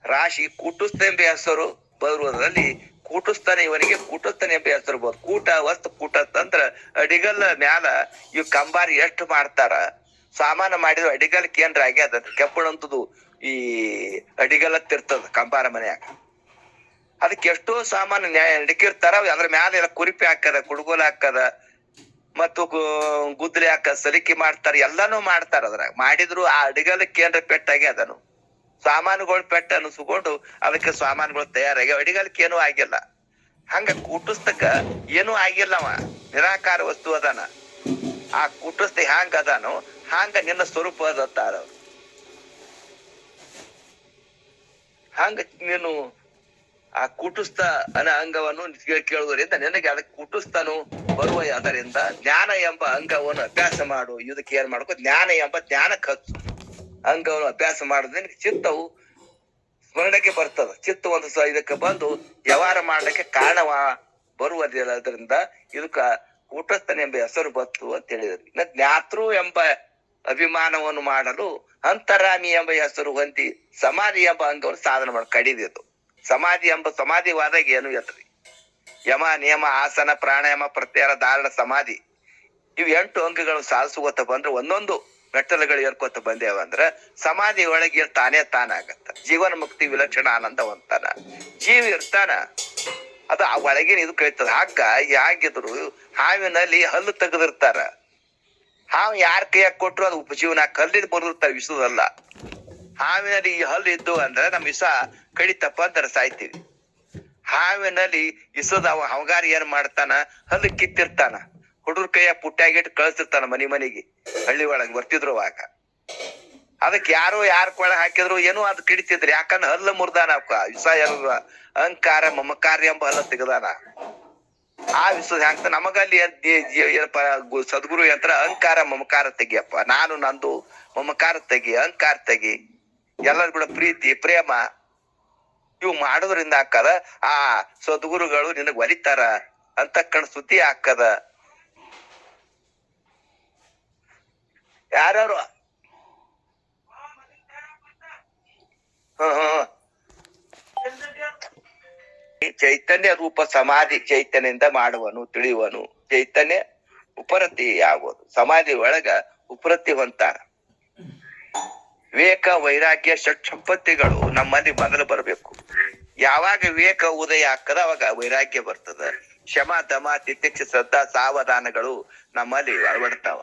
S1: ರಾಶಿ ಕೂಟಸ್ಥ ಎಂಬ ಹೆಸರು ಬರುವುದರಲ್ಲಿ ಕೂಟಸ್ಥನ ಇವನಿಗೆ ಕೂಟಸ್ಥನ ಎಂಬ ಹೆಸರು ಬರ್. ಕೂಟ ವಸ್ತು ಕೂಟಸ್ಥ ಅಂದ್ರ ಅಡಿಗಲ್ಲ ಮ್ಯಾಲ ಇವ್ ಕಂಬಾರಿ ಎಷ್ಟು ಮಾಡ್ತಾರ, ಸಾಮಾನು ಮಾಡಿದ್ರು ಅಡಿಗಲ್ ಕೇಂದ್ರ ಆಗ್ಯದ. ಕೆಪ್ಪಣಂತದು ಈ ಅಡಿಗಲ್ಲತ್ತಿರ್ತದ ಕಂಬಾರ ಮನ್ಯಾಗ. ಅದಕ್ಕೆ ಎಷ್ಟೋ ಸಾಮಾನು ನಡಿಕಿರ್ತಾರ. ಅದ್ರ ಮ್ಯಾಲ ಎಲ್ಲ ಕುರಿಪಿ ಹಾಕದ, ಕುಡುಗೋಲ ಹಾಕದ, ಮತ್ತು ಗುದ್ಲಿ ಹಾಕದ, ಸಲಿಕೆ ಮಾಡ್ತಾರ, ಎಲ್ಲಾನು ಮಾಡ್ತಾರ. ಅದ್ರಾಗ ಮಾಡಿದ್ರು ಆ ಅಡಿಗಲಕ್ಕೆ ಏನ್ರ ಪೆಟ್ಟಾಗಿ ಅದನು ಸಾಮಾನುಗಳು ಪೆಟ್ಟ ಅನಿಸ್ಕೊಂಡು ಅದಕ್ಕೆ ಸಾಮಾನುಗಳು ತಯಾರಾಗಿ ಅಡಿಗಲಕ್ಕೆ ಏನೂ ಆಗಿಲ್ಲ. ಹಂಗ ಕೂಟಸ್ಥಕ ಏನೂ ಆಗಿಲ್ಲವ, ನಿರಾಕಾರ ವಸ್ತು ಅದಾನ. ಆ ಕೂಟಸ್ಥ ಹ್ಯಾಂಗ ಅದಾನು ಹಂಗ ನಿನ್ನ ಸ್ವರೂಪ ಅದತ್ತಾರ. ಹಂಗ ನೀನು ಆ ಕೂಟಸ್ಥ ಅಂಗವನ್ನು ಕೇಳುವುದರಿಂದ ನಿನಗೆ ಅದಕ್ಕೆ ಕೂಟಸ್ಥನು ಬರುವ. ಅದರಿಂದ ಜ್ಞಾನ ಎಂಬ ಅಂಗವನ್ನು ಅಭ್ಯಾಸ ಮಾಡು. ಇದಕ್ಕೆ ಏನ್ ಮಾಡ್ಕೋ, ಜ್ಞಾನ ಎಂಬ ಜ್ಞಾನಕ್ಕೆ ಹಚ್ಚು. ಅಂಗವನ್ನು ಅಭ್ಯಾಸ ಮಾಡೋದ್ರಿಂದ ಚಿತ್ತವು ಸ್ಮರಣೆಗೆ ಬರ್ತದ. ಚಿತ್ತ ಒಂದು ಇದಕ್ಕೆ ಬಂದು ವ್ಯವಹಾರ ಮಾಡ್ಲಿಕ್ಕೆ ಕಾರಣವ ಬರುವುದಿಲ್ಲ. ಅದರಿಂದ ಇದಕ್ಕ ಕೂಟಸ್ಥನೆಂಬ ಹೆಸರು ಬತ್ತು ಅಂತ ಹೇಳಿದ್ರು. ಇನ್ನು ಜ್ಞಾತೃ ಎಂಬ ಅಭಿಮಾನವನ್ನು ಮಾಡಲು ಅಂತರಾಮಿ ಎಂಬ ಹೆಸರು ಹೊಂದಿ ಸಮಾಧಿ ಎಂಬ ಅಂಗವನ್ನು ಸಾಧನ ಮಾಡಿ ಕಡಿದಿದ್ದು. ಸಮಾಧಿವಾದಾಗ ಏನು ಇಲ್ರಿ. ಯಮ ನಿಯಮ ಆಸನ ಪ್ರಾಣಾಯಾಮ ಪ್ರತ್ಯಾಹಾರ ಧಾರಣ ಸಮಾಧಿ ಇವು 8 ಅಂಗಗಳು ಸಾಧಿಸುವತ್ತ ಬಂದ್ರೆ ಒಂದೊಂದು ಮೆಟ್ಟಲುಗಳು ಏರ್ಕೋತ ಬಂದೇವಂದ್ರ ಸಮಾಧಿ ಒಳಗೆ ತಾನಾಗತ್ತ. ಜೀವನ ಮುಕ್ತಿ ವಿಲಕ್ಷಣ ಆನಂದವಂತಾನ ಜೀವ ಇರ್ತಾನ. ಅದು ಆ ಒಳಗಿನ ಇದು ಕಳಿತದ. ಹಗ್ಗ ಹೇಗಿದ್ರು ಹಾವಿನಲ್ಲಿ ಹಲ್ಲು ತೆಗೆದಿರ್ತಾರ. ಹಾವು ಯಾರ ಕೈಯಾಗ ಕೊಟ್ರು ಅದು ಉಪಜೀವನ. ಕಲ್ಲಿದ್ ಬರುದಿರ್ತಾವ, ವಿಷದಲ್ಲ. ಹಾವಿನಲ್ಲಿ ಈ ಹಲ್ಲು ಇದ್ದು ಅಂದ್ರೆ ನಮ್ ವಿಷ ಕಡಿತಪ್ಪ ಅಂತಾರ, ಸಾಯ್ತೀವಿ. ಹಾವಿನಲ್ಲಿ ಇಸದ ಅವಗಾರ ಏನ್ ಮಾಡ್ತಾನ, ಹಲ್ಲು ಕಿತ್ತಿರ್ತಾನ. ಹುಡುಗ್ರ ಕೈಯಾಗ ಪುಟ್ಟಾಗಿಟ್ಟು ಕಳಿಸಿರ್ತಾನ ಮನಿಗೆ. ಹಳ್ಳಿ ಒಳಗೆ ಬರ್ತಿದ್ರು ಅವಾಗ. ಅದಕ್ಕೆ ಯಾರ ಕೊಳ ಹಾಕಿದ್ರು ಏನೋ ಅದು ಕಿಡಿತಿದ್ರಿ. ಯಾಕಂದ್ರೆ ಹಲ್ಲು ಮುರ್ದಾನ. ವಿಷ ಎಲ್ಲ ಅಹಂಕಾರ ಮಮಕಾರ ಎಂಬ ಹಲ್ಲ ತೆಗದಾನ. ಆ ವಿಷದ ಹಾಕ್ತ ನಮಗಲ್ಲಿ ಏನಪ್ಪ ಸದ್ಗುರು ಯಂತ್ರ ಅಹಂಕಾರ ಮಮಕಾರ ತೆಗಿಯಪ್ಪ. ನಾನು ನಂದು ಮಮಕಾರ ತೆಗಿ, ಅಹಂಕಾರ ತೆಗಿ. ಎಲ್ಲರೂ ಕೂಡ ಪ್ರೀತಿ ಪ್ರೇಮ ಇವು ಮಾಡೋದ್ರಿಂದ ಹಾಕದ ಆ ಸದ್ಗುರುಗಳು ನಿನಗ್ ಒಲಿತಾರ ಅಂತಕ್ಕಣ ಸುದ್ದಿ ಹಾಕದ. ಯಾರ್ಯಾರು ಚೈತನ್ಯ ರೂಪ ಸಮಾಧಿ ಚೈತನ್ಯದಿಂದ ಮಾಡುವನು ತಿಳಿಯುವನು. ಚೈತನ್ಯ ಉಪರತಿ ಆಗೋದು, ಸಮಾಧಿ ಒಳಗ ಉಪರತಿ ಹೊಂತಾರ. ವಿವೇಕ ವೈರಾಗ್ಯ ಷಟ್ ಸಂಪತ್ತಿಗಳು ನಮ್ಮಲ್ಲಿ ಮೊದಲು ಬರಬೇಕು. ಯಾವಾಗ ವಿವೇಕ ಉದಯ ಆಗ್ತದ ಅವಾಗ ವೈರಾಗ್ಯ ಬರ್ತದ. ಶಮ ದಮ ತಿತಿಕ್ಷ ಶ್ರದ್ಧಾ ಸಾವಧಾನಗಳು ನಮ್ಮಲ್ಲಿ ಅಳವಡ್ತಾವ.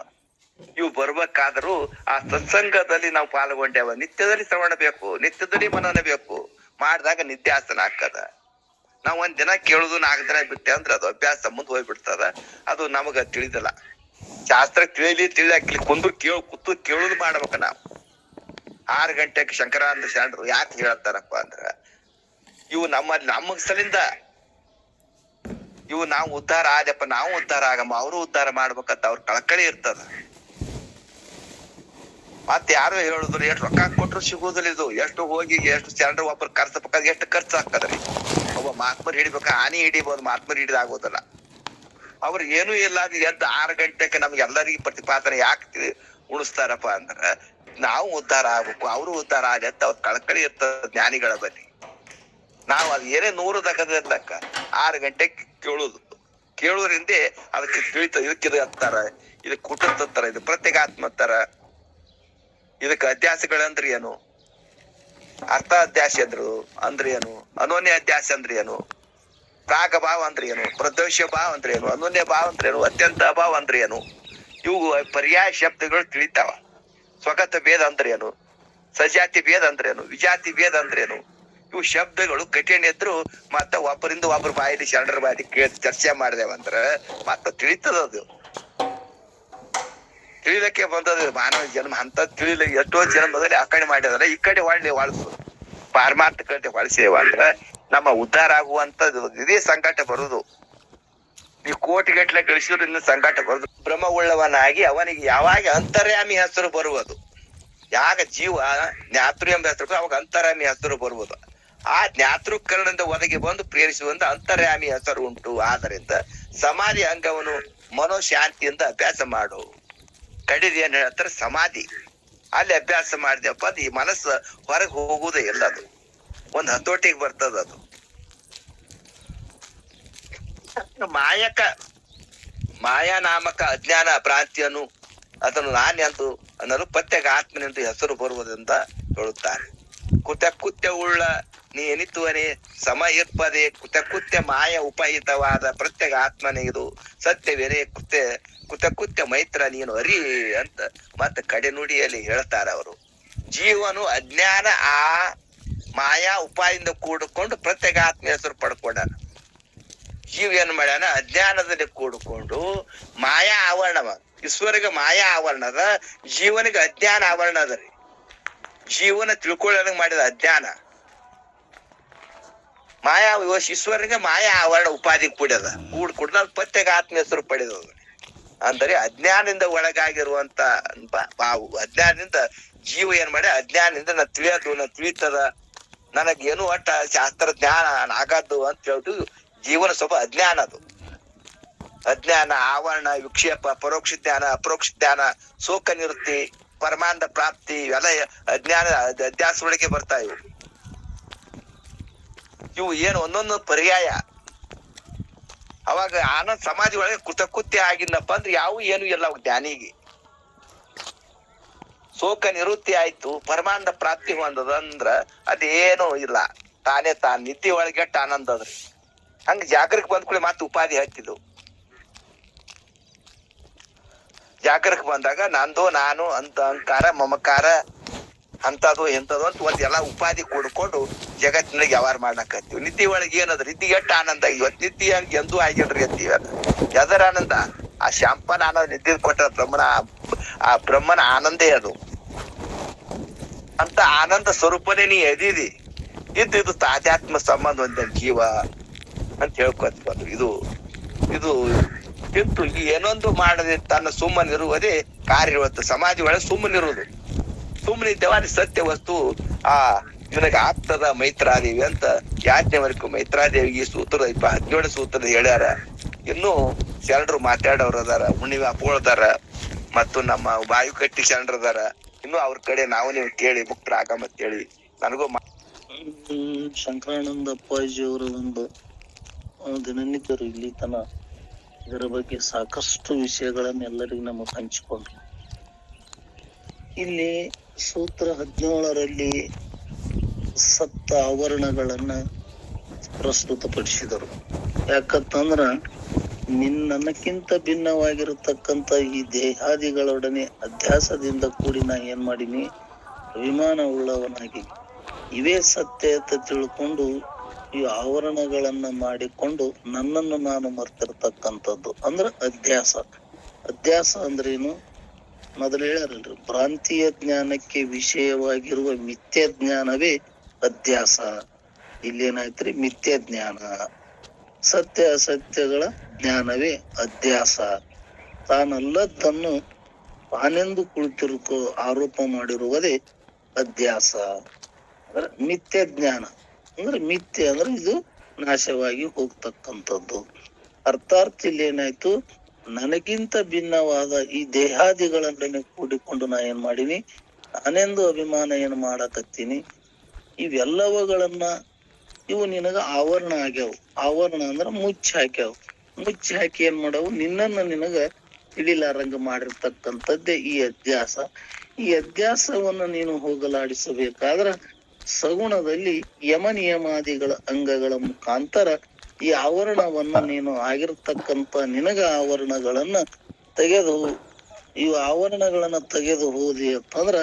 S1: ಇವು ಬರ್ಬೇಕಾದ್ರೂ ಆ ಸತ್ಸಂಗದಲ್ಲಿ ನಾವು ಪಾಲ್ಗೊಂಡೇವ. ನಿತ್ಯದಲ್ಲಿ ಶ್ರವಣ ಬೇಕು, ನಿತ್ಯದಲ್ಲಿ ಮನನ ಬೇಕು. ಮಾಡಿದಾಗ ನಿತ್ಯಾಸನ ಆಗ್ತದ. ನಾವ್ ಒಂದ್ ದಿನ ಕೇಳುದು 4 ದಿನ ಬಿಟ್ಟೆ ಅಂದ್ರೆ ಅದು ಅಭ್ಯಾಸ ಮುಂದ್ ಹೋಗ್ಬಿಡ್ತದ. ಅದು ನಮಗ ತಿಳಿದಲ್ಲ. ಶಾಸ್ತ್ರ ತಿಳಿಯಾಕಿಲಿ ಕೂತು ಕೇಳುದು ಮಾಡ್ಬೇಕ ನಾವು. 6 ಗಂಟೆಗೆ ಶಂಕರಾನಂದ ಶರಣರು ಯಾಕೆ ಹೇಳ್ತಾರಪ್ಪ ಅಂದ್ರ, ಇವು ನಮಗ್ ಸಲಿಂದ ಇವು ನಾವು ಉದ್ಧಾರ ಆದಪ್ಪ, ನಾವು ಉದ್ಧಾರ ಆಗಮ್ಮ, ಅವರು ಉದ್ಧಾರ ಮಾಡ್ಬೇಕಂತ ಅವ್ರ ಕಳಕಳಿ ಇರ್ತದ. ಮತ್ ಯಾರು ಹೇಳುದ್ರು ಎಷ್ಟು ರೊಕ್ಕ ಕೊಟ್ರು ಸಿಗುದಿಲ್ಲ. ಇದು ಎಷ್ಟು ಹೋಗಿ ಎಷ್ಟು ಶರಣರು ಒಬ್ಬರು ಕರ್ಸಬೇಕಾದ್ರೆ ಎಷ್ಟು ಖರ್ಚು ಆಗ್ತದ್ರಿ. ಒಬ್ಬ ಮಹಾತ್ಮರು ಹಿಡಿಬೇಕ, ಆನಿ ಹಿಡಿಬಹುದು, ಮಹಾತ್ಮರು ಹಿಡಿದಾಗೋದಿಲ್ಲ. ಅವ್ರು ಏನೂ ಇಲ್ಲ ಎದ್ದು 6 ಗಂಟೆಗೆ ನಮ್ಗೆ ಎಲ್ಲರಿಗೂ ಪ್ರತಿಪಾದನೆ ಯಾಕೆ ಉಣಿಸ್ತಾರಪ್ಪ ಅಂದ್ರ ನಾವು ಉದ್ಧಾರ ಆಗ್ಬೇಕು, ಅವರು ಉದ್ಧಾರ ಆಗಿ ಅಂತ ಅವ್ರ ಕಳಕಳಿ ಇರ್ತದ ಜ್ಞಾನಿಗಳ ಬಳಿ. ನಾವು ಅದು ಏನೇ 100 ದಕ್ಕದಕ್ಕ 6 ಗಂಟೆಗೆ ಕೇಳೋದ್ರಿಂದ ಅದಕ್ಕೆ ತಿಳಿತ. ಇದಕ್ಕಿದು ಅಂತಾರ, ಇದಕ್ಕೆ ಕುಟುಂಬ, ಇದು ಪ್ರತ್ಯೇಗಾತ್ಮ ಅಂತಾರ. ಇದಕ್ಕೆ ಅಧ್ಯಾಸಗಳಂದ್ರೆ ಏನು, ಅರ್ಥ ಅಧ್ಯಾಸ ಅಂದ್ರೆ ಏನು, ಅನೋನ್ಯ ಅಧ್ಯಾಸ ಅಂದ್ರೆ ಏನು, ಪ್ರಾಗ ಭಾವ ಅಂದ್ರೆ ಏನು, ಪ್ರದೋಷ ಭಾವ ಅಂದ್ರೆ ಏನು, ಅನೋನ್ಯ ಭಾವ ಅಂದ್ರೆ ಏನು, ಅತ್ಯಂತ ಅಭಾವ ಅಂದ್ರೆ ಏನು. ಇವು ಪರ್ಯಾಯ ಶಬ್ದಗಳು ತಿಳಿತಾವ. ಸ್ವಗತ ಭೇದ ಅಂದ್ರೆ ಏನು, ಸಜಾತಿ ಭೇದ ಅಂದ್ರೆ ಏನು, ವಿಜಾತಿ ಭೇದ ಅಂದ್ರೆ ಏನು. ಇವು ಶಬ್ದಗಳು ಕಠಿಣ ಇದ್ರು ಮತ್ತ ಒಬ್ಬರಿಂದ ಒಬ್ಬರು ಬಾಯಿಲಿ ಶರಣರ ಬಾಯಿ ಕೇಳಿ ಚರ್ಚೆ ಮಾಡಿದೇವಂದ್ರ ಮತ್ತ ತಿಳಿತದ. ಅದು ತಿಳಿಲಕ್ಕೆ ಬಂದದ ಮಾನವ ಜನ್ಮ ಅಂತ ತಿಳಿಲ. ಎಷ್ಟೋ ಜನ ಮೊದಲೇ ಆ ಕಡೆ ಮಾಡಿದಾರೆ, ಈ ಕಡೆ ಹೊಳ್ಸು ಪಾರಮಾರ್ಥ ಕಡೆ ಹೊಳಿಸಿದೇವ ಅಂದ್ರ ನಮ್ಮ ಉದ್ಧಾರ ಆಗುವಂತದ್ದು. ಇದೇ ಸಂಕಟ ಬರುದು. ಈ ಕೋಟಿಗಟ್ಲೆ ಗಳಿಸಿದ್ರು ಇನ್ನು ಸಂಕಟ ಬರುದು. ಭ್ರಮ ಉಳ್ಳವನಾಗಿ ಅವನಿಗೆ ಯಾವಾಗ ಅಂತರ್ಯಾಮಿ ಹೆಸರು ಬರುವುದು, ಯಾಗ ಜೀವ ಜ್ಞಾತೃ ಎಂಬ ಹೆಸರು ಅವಾಗ ಅಂತರ್ಯಾಮಿ ಹೆಸರು ಬರುವುದು. ಆ ಜ್ಞಾತೃಕರಣದಿಂದ ಒದಗಿ ಬಂದು ಪ್ರೇರಿಸುವಂತ ಅಂತರ್ಯಾಮಿ ಹೆಸರು ಉಂಟು. ಆದ್ದರಿಂದ ಸಮಾಧಿ ಅಂಗವನ್ನು ಮನೋಶಾಂತಿಯಿಂದ ಅಭ್ಯಾಸ ಮಾಡು. ಕಡಿದು ಏನ್ ಹೇಳ್ತಾರೆ, ಸಮಾಧಿ. ಅಲ್ಲಿ ಅಭ್ಯಾಸ ಮಾಡಿದೆಪ್ಪ ಅದು ಈ ಮನಸ್ಸು ಹೊರಗೆ ಹೋಗುವುದೇ ಇಲ್ಲ. ಅದು ಒಂದ್ ಹತೋಟಿಗೆ ಬರ್ತದ. ಅದು ಮಾಯಾನಾಮಕ ಅಜ್ಞಾನ ಭ್ರಾಂತಿಯನ್ನು ಅದನ್ನು ನಾನೆಂದು ಅನ್ನಲು ಪ್ರತ್ಯೇಕ ಆತ್ಮನೆಂದು ಹೆಸರು ಬರುವುದೆಂದ ಹೇಳುತ್ತಾರೆ. ಕುತ್ಯ ಉಳ್ಳ ನೀ ಎನಿತುವನೆ ಸಮ ಇರ್ಪದೆ ಕುತ್ಯ ಮಾಯ ಉಪಹಿತವಾದ ಪ್ರತ್ಯೇಕ ಆತ್ಮನೇ ಇದು ಸತ್ಯವೇನೆ ಕುತ್ಯ ಮೈತ್ರ ನೀನು ಅರಿ ಅಂತ ಮತ್ತೆ ಕಡೆ ನುಡಿಯಲ್ಲಿ ಹೇಳ್ತಾರ ಅವರು. ಜೀವನು ಅಜ್ಞಾನ ಆ ಮಾಯಾ ಉಪಾಯದಿಂದ ಕೂಡಿಕೊಂಡು ಪ್ರತ್ಯೇಕ ಆತ್ಮ ಹೆಸರು ಪಡ್ಕೊಂಡಾನ. ಜೀವ ಏನ್ ಮಾಡ್ಯಾನ, ಅಜ್ಞಾನದಲ್ಲಿ ಕೂಡಿಕೊಂಡು ಮಾಯಾ ಆವರಣವ. ಈಶ್ವರಿಗೆ ಮಾಯಾ ಆವರಣದ, ಜೀವನಿಗೆ ಅಜ್ಞಾನ ಆವರಣ ಅದ ರೀ. ಜೀವನ ತಿಳ್ಕೊಳ್ಳೋದಂಗ ಮಾಡಿದ ಅಜ್ಞಾನ. ಮಾಯಾ ಈಶ್ವರನಿಗೆ ಮಾಯಾ ಆವರಣ ಉಪಾಧಿ ಕೂಡ್ಯದ. ಕೂಡ್ಕೊಂಡ ಪ್ರತ್ಯೇಕ ಆತ್ಮ ಹೆಸರು ಪಡೆದದ. ಅಂದರೆ ಅಜ್ಞಾನದಿಂದ ಒಳಗಾಗಿರುವಂತ ಅಜ್ಞಾನದಿಂದ ಜೀವ ಏನ್ ಮಾಡಿ, ಅಜ್ಞಾನದಿಂದ ನಾ ತಿಳಿತದ, ನನಗೇನು ಒಟ್ಟ ಶಾಸ್ತ್ರ ಜ್ಞಾನ ಆಗದ್ದು ಅಂತ ಹೇಳ್ತು. ಜೀವನ ಸ್ವಲ್ಪ ಅಜ್ಞಾನ. ಅದು ಅಜ್ಞಾನ ಆವರಣ, ವಿಕ್ಷೇಪ, ಪರೋಕ್ಷ ಜ್ಞಾನ, ಅಪರೋಕ್ಷ ಜ್ಞಾನ, ಶೋಕ ನಿವೃತ್ತಿ, ಪರಮಾನಂದ ಪ್ರಾಪ್ತಿ ಇವೆಲ್ಲ ಅಜ್ಞಾನ ಅಧ್ಯಾಸ ಒಳಗೆ ಬರ್ತಾ ಇವು ಏನು ಒಂದೊಂದು ಪರ್ಯಾಯ. ಅವಾಗ ಆನಂದ ಸಮಾಧಿ ಒಳಗೆ ಕೃತ್ಯ ಆಗಿದ್ದಪ್ಪ ಅಂದ್ರೆ ಯಾವ ಏನು ಇಲ್ಲ ಅವಾಗ ಜ್ಞಾನಿಗೆ. ಶೋಕ ನಿವೃತ್ತಿ ಆಯ್ತು, ಪರಮಾನಂದ ಪ್ರಾಪ್ತಿ ಹೊಂದದಂದ್ರ ಅದೇನು ಇಲ್ಲ. ತಾನ್ ನಿದ್ದೆ ಒಳಗೆಟ್ಟ ಆನಂದ ಅದ್ರಿ. ಹಂಗ ಜಾಗರಕ್ಕೆ ಬಂದ್ ಕೂಡ ಮತ್ತೆ ಉಪಾಧಿ ಹತ್ತಿದ್ದು. ಜಾಗರಕ್ಕೆ ಬಂದಾಗ ನಂದು ನಾನು ಅಂತ ಅಹಂಕಾರ ಮಮಕಾರ ಅಂತದು ಎಂತದು ಅಂತ ಒಂದ್ ಎಲ್ಲಾ ಉಪಾಧಿ ಕೂಡ್ಕೊಂಡು ಜಗತ್ತಿನಾಗ ವ್ಯವಹಾರ ಮಾಡ್ಲಕತ್ತೀವಿ. ನಿದ್ದೆ ಒಳಗೆ ಏನದ್ರಿ, ನಿದ್ದೆ ಎಟ್ಟ ಆನಂದ. ಇವತ್ ನಿದ್ದೆ ಎಂದೂ ಆಗಿಲ್ರಿ ಅಂತೀವ. ಎದರ ಆನಂದ? ಆ ಶಾಂಪನ್ ಆನಂದ ನಿದ್ದೆ ಕೊಟ್ಟ ಆ ಬ್ರಹ್ಮನ ಆನಂದೇ ಅದು. ಅಂತ ಆನಂದ ಸ್ವರೂಪನೇ ನೀ ಎದಿದಿ. ಇದು ತಾಧ್ಯಾತ್ಮ ಸಂಬಂಧ ಹೊಂದ ಜೀವ ಅಂತ ಹೇಳ್ಕೊತ ಬಂದ್ರು. ಇದು ಇಂತು ಏನೊಂದು ಮಾಡದೆ ತನ್ನ ಸುಮ್ಮನಿರುವುದೇ ಕಾರ್ಯವತ್ತು. ಸಮಾಧಿ ಒಳಗೆ ಸುಮ್ಮನಿರುವುದು. ಸುಮ್ಮನಿದ್ದೇವ ಸತ್ಯ ವಸ್ತು ನಿನಗೆ ಆಗ್ತದ ಮೈತ್ರಾದೇವಿ ಅಂತ ಯಾಜ್ಞವರ್ಕು ಮೈತ್ರಾದೇವಿಗೆ ಸೂತ್ರದ 17 ಸೂತ್ರದ ಹೇಳ್ಯಾರ. ಇನ್ನು ಶರಣರು ಮಾತಾಡೋರು ಅದಾರ, ಹುಣ್ಣಿಮೆ ಅಪ್ಪೋಳ್ದಾರ, ಮತ್ತು ನಮ್ಮ ವಾಯುಕಟ್ಟಿ ಶರಣರು ಅದಾರ. ಇನ್ನು ಅವ್ರ ಕಡೆ ನಾವು ನೀವು ಕೇಳಿ ಮುಕ್ತರಾಗಮಂತೇಳಿ ನನಗೂ
S2: ಶಂಕರಾನಂದ ಅಪ್ಪಾಜಿ ಅವರದೊಂದು ದಿನನಿತ್ಯರು ಇಲ್ಲಿ ತನ ಇದರ ಬಗ್ಗೆ ಸಾಕಷ್ಟು ವಿಷಯಗಳನ್ನು ಎಲ್ಲರಿಗೂ ನಮಗೆ ಹಂಚಿಕೊಂಡ್ರು. ಇಲ್ಲಿ ಸೂತ್ರ 17ರಲ್ಲಿ ಸಪ್ತ ಆವರಣಗಳನ್ನ ಪ್ರಸ್ತುತಪಡಿಸಿದರು. ಯಾಕಂತಂದ್ರ ನನ್ನಕ್ಕಿಂತ ಭಿನ್ನವಾಗಿರತಕ್ಕಂತ ಈ ದೇಹಾದಿಗಳೊಡನೆ ಅಧ್ಯಾಸದಿಂದ ಕೂಡಿ ನಾ ಏನ್ ಮಾಡೀನಿ, ಅಭಿಮಾನ ಉಳ್ಳವನಾಗಿ ಇವೇ ಸತ್ಯ ಅಂತ ತಿಳ್ಕೊಂಡು ಈ ಆವರಣಗಳನ್ನ ಮಾಡಿಕೊಂಡು ನನ್ನನ್ನು ನಾನು ಮರ್ತಿರ್ತಕ್ಕಂಥದ್ದು ಅಂದ್ರ ಅಧ್ಯಾಸ. ಅಧ್ಯಾಸ ಅಂದ್ರೇನು? ಮೊದಲು ಹೇಳ್ಯಾರಲ್ರಿ, ಭ್ರಾಂತಿಯ ಜ್ಞಾನಕ್ಕೆ ವಿಷಯವಾಗಿರುವ ಮಿಥ್ಯ ಜ್ಞಾನವೇ ಅಧ್ಯಾಸ. ಇಲ್ಲೇನಾಯ್ತ್ರಿ? ಮಿಥ್ಯ ಜ್ಞಾನ. ಸತ್ಯ ಅಸತ್ಯಗಳ ಜ್ಞಾನವೇ ಅಧ್ಯಾಸ. ತಾನಲ್ಲದನ್ನು ತಾನೆಂದು ಕುಳಿತಿರುಕೋ ಆರೋಪ ಮಾಡಿರುವುದೇ ಅಧ್ಯಾಸ. ಅಂದ್ರೆ ಮಿಥ್ಯ ಜ್ಞಾನ ಅಂದ್ರೆ ಮಿಥ್ಯ ಅಂದ್ರೆ ಇದು ನಾಶವಾಗಿ ಹೋಗ್ತಕ್ಕಂಥದ್ದು. ಅರ್ಥಾತ್ ಇಲ್ಲಿ ಏನಾಯ್ತು, ನನಗಿಂತ ಭಿನ್ನವಾದ ಈ ದೇಹಾದಿಗಳನ್ನೇ ಕೂಡಿಕೊಂಡು ನಾ ಏನ್ ಮಾಡೀನಿ, ನಾನೆಂದು ಅಭಿಮಾನ ಏನ್ ಮಾಡಕತ್ತೀನಿ. ಇವೆಲ್ಲವುಗಳನ್ನ ಇವು ನಿನಗ ಆವರಣ ಆಗ್ಯಾವ. ಆವರಣ ಅಂದ್ರ ಮುಚ್ಚಿ ಹಾಕ್ಯಾವ. ಮುಚ್ಚಿ ಹಾಕಿ ಏನ್ ಮಾಡವು, ನಿನ್ನನ್ನ ನಿನಗ ತಿಳಿಲಾರಂಗ ಮಾಡಿರ್ತಕ್ಕಂಥದ್ದೇ ಈ ಅಧ್ಯಾಸ. ಈ ಅಧ್ಯಾಸವನ್ನ ನೀನು ಹೋಗಲಾಡಿಸಬೇಕಾದ್ರ ಸಗುಣದಲ್ಲಿ ಯಮ ನಿಯಮಾದಿಗಳ ಅಂಗಗಳ ಮುಖಾಂತರ ಈ ಆವರಣವನ್ನ ನೀನು ಆಗಿರ್ತಕ್ಕಂಥ ನಿನಗ ಆವರಣಗಳನ್ನ ತೆಗೆದು ಇವು ಆವರಣಗಳನ್ನ ತೆಗೆದು ಹೋದಿ ಅಂತಂದ್ರ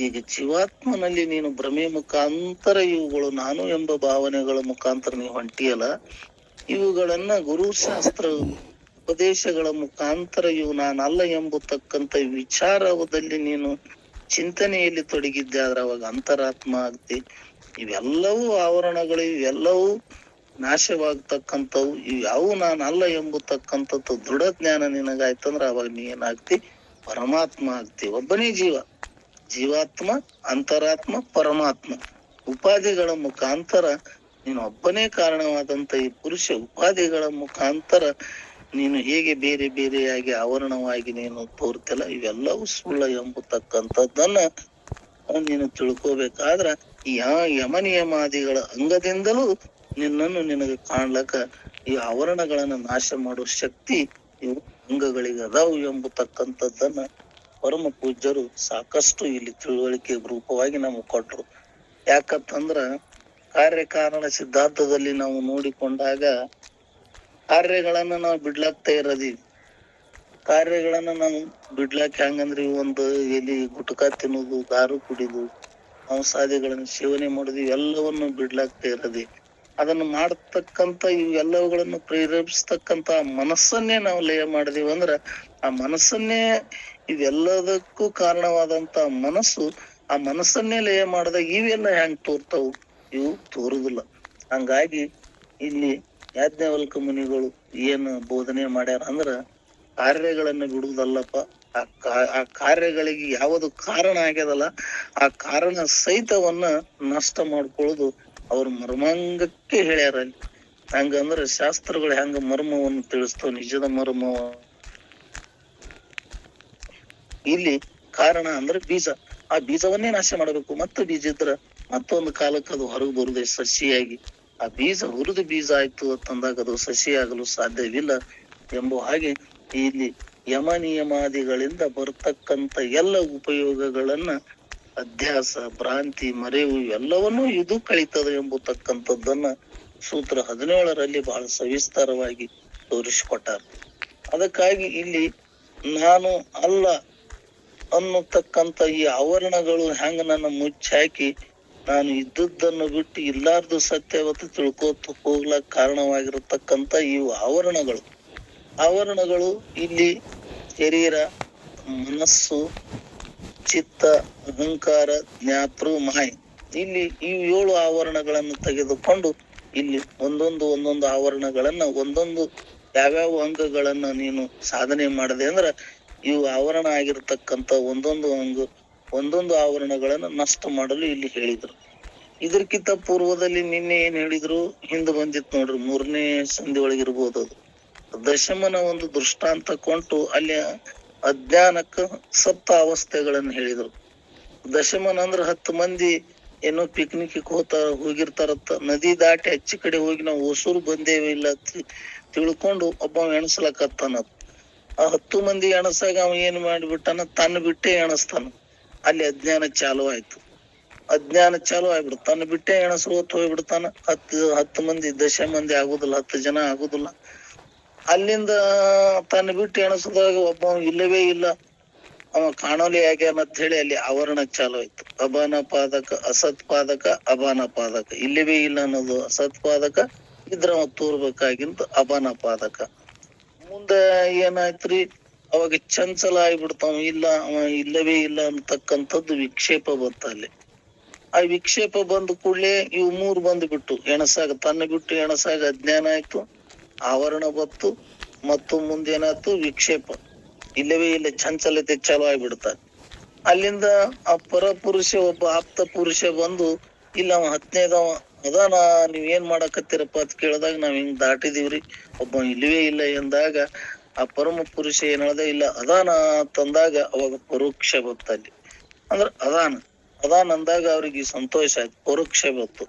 S2: ಈಗ ಜೀವಾತ್ಮನಲ್ಲಿ ನೀನು ಭ್ರಮೆ ಮುಖಾಂತರ ಇವುಗಳು ನಾನು ಎಂಬ ಭಾವನೆಗಳ ಮುಖಾಂತರ ನೀವು ಹೊಂಟಿಯಲ್ಲ, ಇವುಗಳನ್ನ ಗುರುಶಾಸ್ತ್ರ ಉಪದೇಶಗಳ ಮುಖಾಂತರ ಇವು ನಾನಲ್ಲ ಎಂಬತಕ್ಕಂತ ವಿಚಾರದಲ್ಲಿ ನೀನು ಚಿಂತನೆಯಲ್ಲಿ ತೊಡಗಿದ್ದೆ ಆದ್ರೆ ಅವಾಗ ಅಂತರಾತ್ಮ ಆಗ್ತಿ. ಇವೆಲ್ಲವೂ ಆವರಣಗಳು, ಇವೆಲ್ಲವೂ ನಾಶವಾಗ್ತಕ್ಕಂಥವು. ಇವ್ಯಾವು ನಾನಲ್ಲ ಎಂಬತಕ್ಕಂಥದ್ದು ದೃಢ ಜ್ಞಾನ ನಿನಗಾಯ್ತಂದ್ರ ಅವಾಗ ನೀ ಏನಾಗ್ತಿ, ಪರಮಾತ್ಮ ಆಗ್ತಿ. ಒಬ್ಬನೇ ಜೀವ, ಜೀವಾತ್ಮ, ಅಂತರಾತ್ಮ, ಪರಮಾತ್ಮ. ಉಪಾಧಿಗಳ ಮುಖಾಂತರ ನೀನು ಒಬ್ಬನೇ ಕಾರಣವಾದಂತ ಈ ಪುರುಷ ಉಪಾಧಿಗಳ ಮುಖಾಂತರ ನೀನು ಹೇಗೆ ಬೇರೆ ಬೇರೆಯಾಗಿ ಆವರಣವಾಗಿ ನೀನು ತೋರ್ತಿಲ್ಲ, ಇವೆಲ್ಲವೂ ಸುಳ್ಳ ಎಂಬತಕ್ಕಂಥದ್ದನ್ನ ನೀನು ತಿಳ್ಕೋಬೇಕಾದ್ರ ಈ ಯಮ ನಿಯಮಾದಿಗಳ ಅಂಗದಿಂದಲೂ ನಿನ್ನನ್ನು ನಿನಗೆ ಕಾಣ್ಲಕ್ಕ ಈ ಆವರಣಗಳನ್ನ ನಾಶ ಮಾಡುವ ಶಕ್ತಿ ಇವು ಅಂಗಗಳಿಗೆ ಅದಾವು ಎಂಬತಕ್ಕಂಥದ್ದನ್ನ ಪರಮ ಪೂಜ್ಯರು ಸಾಕಷ್ಟು ಇಲ್ಲಿ ತಿಳುವಳಿಕೆ ರೂಪವಾಗಿ ನಮಗೆ ಕೊಟ್ರು. ಯಾಕಂತಂದ್ರ ಕಾರ್ಯಕಾರಣ ಸಿದ್ಧಾಂತದಲ್ಲಿ ನಾವು ನೋಡಿಕೊಂಡಾಗ ಕಾರ್ಯಗಳನ್ನ ನಾವು ಬಿಡ್ಲಾಕ್ತಾ ಇರೋದೀವಿ. ಕಾರ್ಯಗಳನ್ನ ನಾವು ಬಿಡ್ಲಾಕ್ ಹೆಂಗಂದ್ರೆ ಒಂದು ಎಲ್ಲಿ ಗುಟ್ಕಾ ತಿನ್ನೋದು, ದಾರು ಕುಡಿದು, ಮಾಂಸಾದಿಗಳನ್ನ ಸೇವನೆ ಮಾಡೋದು, ಇವೆಲ್ಲವನ್ನು ಬಿಡ್ಲಾಕ್ತಾ ಇರೋದಿ. ಅದನ್ನು ಮಾಡತಕ್ಕಂತ ಇವೆಲ್ಲವುಗಳನ್ನು ಪ್ರೇರೇಪಿಸ್ತಕ್ಕಂತ ಮನಸ್ಸನ್ನೇ ನಾವು ಲಯ ಮಾಡಿದೀವಿ ಅಂದ್ರ ಆ ಮನಸ್ಸನ್ನೇ ಇವೆಲ್ಲದಕ್ಕೂ ಕಾರಣವಾದಂತ ಮನಸ್ಸು, ಆ ಮನಸ್ಸನ್ನೇ ಲಯ ಮಾಡಿದಾಗ ಇವೆಲ್ಲ ಹೆಂಗ್ ತೋರ್ತಾವು? ಇವು ತೋರುದಿಲ್ಲ. ಹಂಗಾಗಿ ಇಲ್ಲಿ ಯಾಜ್ಞವಲ್ಕ ಮುನಿಗಳು ಏನು ಬೋಧನೆ ಮಾಡ್ಯಾರ ಅಂದ್ರ ಕಾರ್ಯಗಳನ್ನ ಬಿಡುವುದಲ್ಲಪ್ಪ, ಆ ಕಾರ್ಯಗಳಿಗೆ ಯಾವುದು ಕಾರಣ ಆಗ್ಯದಲ್ಲ ಆ ಕಾರಣ ಸಹಿತವನ್ನ ನಷ್ಟ ಮಾಡ್ಕೊಳ್ಳೋದು ಅವ್ರ ಮರ್ಮಾಂಗಕ್ಕೆ ಹೇಳ್ಯಾರ. ಅಲ್ಲಿ ಹಂಗಂದ್ರ ಶಾಸ್ತ್ರಗಳು ಹೆಂಗ ಮರ್ಮವನ್ನು ತಿಳಿಸ್ತಾವ, ನಿಜದ ಮರ್ಮ. ಇಲ್ಲಿ ಕಾರಣ ಅಂದ್ರೆ ಬೀಜ, ಆ ಬೀಜವನ್ನೇ ನಾಶ ಮಾಡಬೇಕು. ಮತ್ತೆ ಬೀಜ ಇದ್ರ ಮತ್ತೊಂದು ಕಾಲಕ್ಕೆ ಅದು ಹೊರಗೆ ಬರುದೇ ಸಸಿಯಾಗಿ. ಆ ಬೀಜ ಹುರಿದು ಬೀಜ ಆಯ್ತು ಅಂತಂದಾಗ ಅದು ಸಸಿಯಾಗಲು ಸಾಧ್ಯವಿಲ್ಲ ಎಂಬ ಹಾಗೆ ಇಲ್ಲಿ ಯಮ ನಿಯಮಾದಿಗಳಿಂದ ಬರ್ತಕ್ಕಂತ ಎಲ್ಲ ಉಪಯೋಗಗಳನ್ನ ಅಧ್ಯಾಸ, ಭ್ರಾಂತಿ, ಮರೆವು ಇವೆಲ್ಲವನ್ನೂ ಇದು ಕಳೀತದೆ ಎಂಬತಕ್ಕಂಥದ್ದನ್ನ ಸೂತ್ರ 17ರಲ್ಲಿ ಬಹಳ ಸವಿಸ್ತಾರವಾಗಿ ತೋರಿಸಿಕೊಟ್ಟಾರ. ಅದಕ್ಕಾಗಿ ಇಲ್ಲಿ ನಾನು ಅಲ್ಲ ಅನ್ನತಕ್ಕಂತ ಈ ಆವರಣಗಳು ಹೆಂಗ ನನ್ನ ಮುಚ್ಚಾಕಿ ನಾನು ಇದ್ದದ್ದನ್ನು ಬಿಟ್ಟು ಇಲ್ಲಾರ್ದು ಸತ್ಯವತ್ತು ತಿಳ್ಕೋತ ಹೋಗ್ಲಕ್ ಕಾರಣವಾಗಿರತಕ್ಕಂತ ಇವು ಆವರಣಗಳು ಇಲ್ಲಿ ಶರೀರ, ಮನಸ್ಸು, ಚಿತ್ತ, ಅಹಂಕಾರ, ಜ್ಞಾತೃ, ಮಾಯ. ಇಲ್ಲಿ ಈ 7 ಆವರಣಗಳನ್ನು ತೆಗೆದುಕೊಂಡು ಇಲ್ಲಿ ಒಂದೊಂದು ಆವರಣಗಳನ್ನ ಒಂದೊಂದು ಯಾವ್ಯಾವ ಅಂಗಗಳನ್ನ ನೀನು ಸಾಧನೆ ಮಾಡದೆ ಅಂದ್ರ ಇವು ಆವರಣ ಆಗಿರ್ತಕ್ಕಂತ ಒಂದೊಂದು ಆವರಣಗಳನ್ನ ನಷ್ಟ ಮಾಡಲು ಇಲ್ಲಿ ಹೇಳಿದ್ರು. ಇದಕ್ಕಿಂತ ಪೂರ್ವದಲ್ಲಿ ನಿನ್ನೆ ಏನ್ ಹೇಳಿದ್ರು, ಹಿಂದೆ ಬಂದಿತ್ತು ನೋಡ್ರಿ, 3ನೇ ಸಂಧಿ ಒಳಗಿರ್ಬೋದು. ಅದು ದಶಮನ ಒಂದು ದೃಷ್ಟಾಂತ ಕೊಂಟು ಅಲ್ಲಿ ಅಜ್ಞಾನಕ್ಕ ಸಪ್ತ ಅವಸ್ಥೆಗಳನ್ನ ಹೇಳಿದ್ರು. ದಶಮನ ಅಂದ್ರ 10 ಮಂದಿ ಏನೋ ಪಿಕ್ನಿಕ್ ಹೋಗಿರ್ತಾರತ್ತ, ನದಿ ದಾಟಿ ಹಚ್ಚಿ ಕಡೆ ಹೋಗಿ ನಾವು ಹೊಸೂರು ಬಂದೇವಿ ಇಲ್ಲ ತಿಳ್ಕೊಂಡು ಒಬ್ಬ ಎಣಸ್ಲಕತ್ತಾನ. ಆ 10 ಮಂದಿ ಎಣಸಾಗ ಅವ ಏನ್ ಮಾಡ್ಬಿಟ್ಟಾನ, ತನ್ನ ಬಿಟ್ಟೆ ಎಣಸ್ತಾನ. ಅಲ್ಲಿ ಅಜ್ಞಾನ ಚಾಲು ಆಯ್ತು. ಅಜ್ಞಾನ ಚಾಲು ಆಗ್ಬಿಡ್ತು, ತನ್ನ ಬಿಟ್ಟೆ ಎಣಸ್ಕೋತ ಹೋಗ್ಬಿಡ್ತಾನ. 10 ಮಂದಿ, 10 ಮಂದಿ ಆಗುದಿಲ್ಲ, 10 ಜನ ಆಗುದಿಲ್ಲ. ಅಲ್ಲಿಂದ ತನ್ನ ಬಿಟ್ಟು ಎಣಸದಾಗ ಒಬ್ಬ ಇಲ್ಲವೇ ಇಲ್ಲ, ಅವ ಕಾಣೋಲಿ ಆಗ್ಯಾನ ಅಂತ ಹೇಳಿ ಅಲ್ಲಿ ಆವರಣ ಚಾಲು ಆಯ್ತು. ಅಬಾನ ಪಾದಕ, ಅಸತ್ ಪಾದಕ, ಅಬಾನ ಪಾದಕ. ಇಲ್ಲವೇ ಇಲ್ಲ ಅನ್ನೋದು ಅಸತ್ ಪಾದಕ, ಇದ್ರ ಅವ ತೋರ್ಬೇಕಾಗಿಂತ ಅಬಾನ ಪಾದಕ. ಮುಂದ ಏನಾಯ್ತ್ರಿ, ಅವಾಗ ಚಂಚಲ ಆಗ್ಬಿಡ್ತಾವ. ಇಲ್ಲ ಅವ ಇಲ್ಲವೇ ಇಲ್ಲ ಅಂತಕ್ಕಂಥದ್ದು ವಿಕ್ಷೇಪ ಬಂತ ಅಲ್ಲಿ. ಆ ವಿಕ್ಷೇಪ ಬಂದ ಕೂಡ್ಲೆ ಇವು 3 ಬಂದ್ಬಿಟ್ಟು ಎಣಸಾಗ, ತನ್ನ ಬಿಟ್ಟು ಎಣಸಾಗ ಅಜ್ಞಾನ ಆಯ್ತು, ಆವರಣ ಬತ್ತು, ಮತ್ತು ಮುಂದೇನಾಯ್ತು ವಿಕ್ಷೇಪ. ಇಲ್ಲವೇ ಇಲ್ಲ ಚಂಚಲತೆ ಚಾಲು ಆಗ್ಬಿಡ್ತಾರೆ. ಅಲ್ಲಿಂದ ಆ ಪರಪುರುಷ, ಒಬ್ಬ ಆಪ್ತ ಪುರುಷ ಬಂದು, ಇಲ್ಲ ಅವ 10ನೇದವ ಅದಾನ, ನೀವ್ ಏನ್ ಮಾಡಕತ್ತೀರಪ್ಪ ಅಂತ ಕೇಳಿದಾಗ ನಾವ್ ಹಿಂಗ್ ದಾಟಿದೀವ್ರಿ, ಒಬ್ಬ ಇಲ್ಲವೇ ಇಲ್ಲ ಎಂದಾಗ ಆ ಪರಮ ಪುರುಷ ಏನ್ ಹೇಳ್ದ, ಇಲ್ಲ ಅದಾನ ತಂದಾಗ ಅವಾಗ ಪರೋಕ್ಷ ಬತ್ತ ಅಲ್ಲಿ. ಅಂದ್ರ ಅದಾನ ಅಂದಾಗ ಅವ್ರಿಗೆ ಸಂತೋಷ ಆಯ್ತು, ಪರೋಕ್ಷ ಬತ್ತು.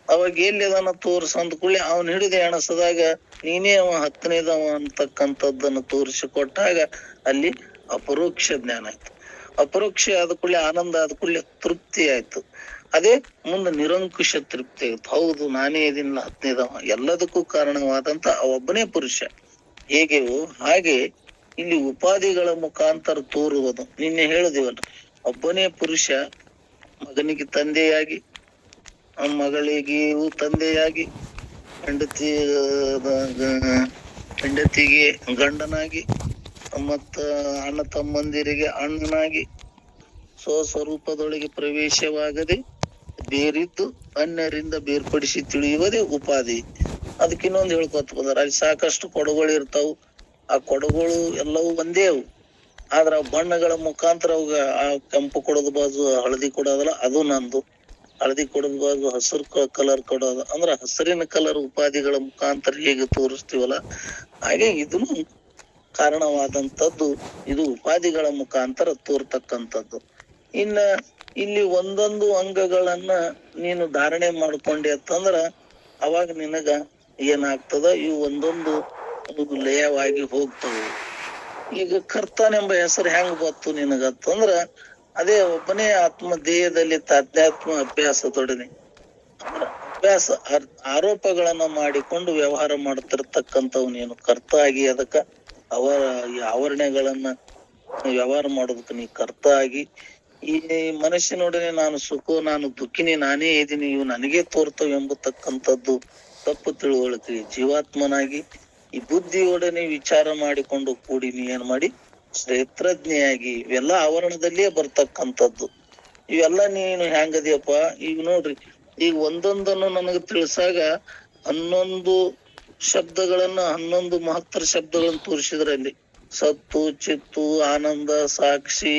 S2: ಅವಾಗ ಎಲ್ಲಿ ಅದಾನ ತೋರ್ಸಂದ್ ಕೂಡಲೇ ಅವನ್ ಹಿಡಿದು ಎಣಸದಾಗ ನೀನೇ ಅವ 10ನೇದವ ಅಂತಕ್ಕಂಥದ್ದನ್ನು ತೋರಿಸಿಕೊಟ್ಟಾಗ ಅಲ್ಲಿ ಅಪರೋಕ್ಷ ಜ್ಞಾನ ಆಯ್ತು. ಅಪರೋಕ್ಷ ಆದ ಕೂಡಲೇ ಆನಂದ ಆದ ಕೂಡಲೇ ತೃಪ್ತಿ ಆಯ್ತು. ಅದೇ ಮುಂದೆ ನಿರಂಕುಶ ತೃಪ್ತಿ ಆಯ್ತು. ಹೌದು, ನಾನೇ ಇದೀನಿಲ್ಲ 10ನೇದವ, ಎಲ್ಲದಕ್ಕೂ ಕಾರಣವಾದಂತ ಒಬ್ಬನೇ ಪುರುಷ. ಹೇಗೆಯೋ ಹಾಗೆ ಇಲ್ಲಿ ಉಪಾಧಿಗಳ ಮುಖಾಂತರ ತೋರುವುದು. ನಿನ್ನೆ ಹೇಳಿದಿವಲ್ಲ, ಒಬ್ಬನೇ ಪುರುಷ ಮಗನಿಗೆ ತಂದೆಯಾಗಿ, ಮಗಳಿಗೂ ತಂದೆಯಾಗಿ, ಹೆಂಡತಿಗೆ ಗಂಡನಾಗಿ, ಮತ್ತ ಅಣ್ಣ ತಮ್ಮಂದಿರಿಗೆ ಅಣ್ಣನಾಗಿ, ಸ್ವಸ್ವರೂಪದೊಳಗೆ ಪ್ರವೇಶವಾಗದೆ ಬೇರಿದ್ದು ಅನ್ಯರಿಂದ ಬೇರ್ಪಡಿಸಿ ತಿಳಿಯುವುದೇ ಉಪಾಧಿ. ಅದಕ್ಕೆ ಇನ್ನೊಂದು ಹೇಳ್ಕೊತ ಬಂದಾರ, ಅಲ್ಲಿ ಸಾಕಷ್ಟು ಕೊಡಗಳು ಇರ್ತಾವು. ಆ ಕೊಡಗಳು ಎಲ್ಲವೂ ಒಂದೇ ಅವು, ಆದ್ರ ಬಣ್ಣಗಳ ಮುಖಾಂತರ ಅವಾಗ ಆ ಕೆಂಪು ಕೊಡದ ಬಾಜು ಹಳದಿ ಕೊಡೋದಲ್ಲ, ಅದು ನಂದು. ಹಳದಿ ಕೊಡದ ಬಾಜು ಹಸಿರು ಕಲರ್ ಕೊಡೋದು, ಅಂದ್ರ ಹಸಿರಿನ ಕಲರ್ ಉಪಾಧಿಗಳ ಮುಖಾಂತರ ಹೇಗೆ ತೋರಿಸ್ತೀವಲ್ಲ, ಹಾಗೆ ಇದನ್ನು ಕಾರಣವಾದಂತದ್ದು. ಇದು ಉಪಾಧಿಗಳ ಮುಖಾಂತರ ತೋರ್ತಕ್ಕಂಥದ್ದು. ಇನ್ನ ಇಲ್ಲಿ ಒಂದೊಂದು ಅಂಗಗಳನ್ನ ನೀನು ಧಾರಣೆ ಮಾಡ್ಕೊಂಡೆ ಅಂತಂದ್ರ ಅವಾಗ ನಿನಗ ಏನಾಗ್ತದ, ಇವು ಒಂದೊಂದು ಲಯವಾಗಿ ಹೋಗ್ತವೆ. ಈಗ ಕರ್ತನೆಂಬ ಹೆಸರು ಹೆಂಗ್ ಬತ್ತು ನಿನಗತ್ತಂದ್ರ, ಅದೇ ಒಬ್ಬನೇ ಆತ್ಮ ದೇಹದಲ್ಲಿ ಅಧ್ಯಾತ್ಮ ಅಭ್ಯಾಸದೊಡನೆ ಅಭ್ಯಾಸ ಆರೋಪಗಳನ್ನ ಮಾಡಿಕೊಂಡು ವ್ಯವಹಾರ ಮಾಡ್ತಿರ್ತಕ್ಕಂಥವ್ ನೀನು ಕರ್ತ ಆಗಿ, ಅದಕ್ಕ ಆವರಣೆಗಳನ್ನ ವ್ಯವಹಾರ ಮಾಡೋದಕ್ಕೆ ನೀ ಕರ್ತ ಆಗಿ, ಈ ಮನುಷ್ಯನೊಡನೆ ನಾನು ಸುಖ, ನಾನು ದುಃಖಿನಿ, ನಾನೇ ಇದೀನಿ, ಇವು ನನಗೇ ತೋರ್ತವ್ ಎಂಬತಕ್ಕಂಥದ್ದು ತಪ್ಪು ತಿಳುವಳಿಕೆ ಜೀವಾತ್ಮನಾಗಿ ಈ ಬುದ್ಧಿಯೊಡನೆ ವಿಚಾರ ಮಾಡಿಕೊಂಡು ಕೂಡಿ ನೀ ಏನ್ ಮಾಡಿ ಕ್ಷೇತ್ರಜ್ಞೆಯಾಗಿ, ಇವೆಲ್ಲ ಆವರಣದಲ್ಲೇ ಬರ್ತಕ್ಕಂಥದ್ದು. ಇವೆಲ್ಲ ನೀನು ಹೆಂಗದಿಯಪ್ಪ, ಈಗ ನೋಡ್ರಿ, ಈಗ ಒಂದೊಂದನ್ನು ನನಗೆ ತಿಳಿಸಾಗ 11 ಶಬ್ದಗಳನ್ನ, 11 ಮಹತ್ತರ ಶಬ್ದಗಳನ್ನ ತೋರಿಸಿದ್ರಲ್ಲಿ ಸತ್ತು, ಚಿತ್ತು, ಆನಂದ, ಸಾಕ್ಷಿ,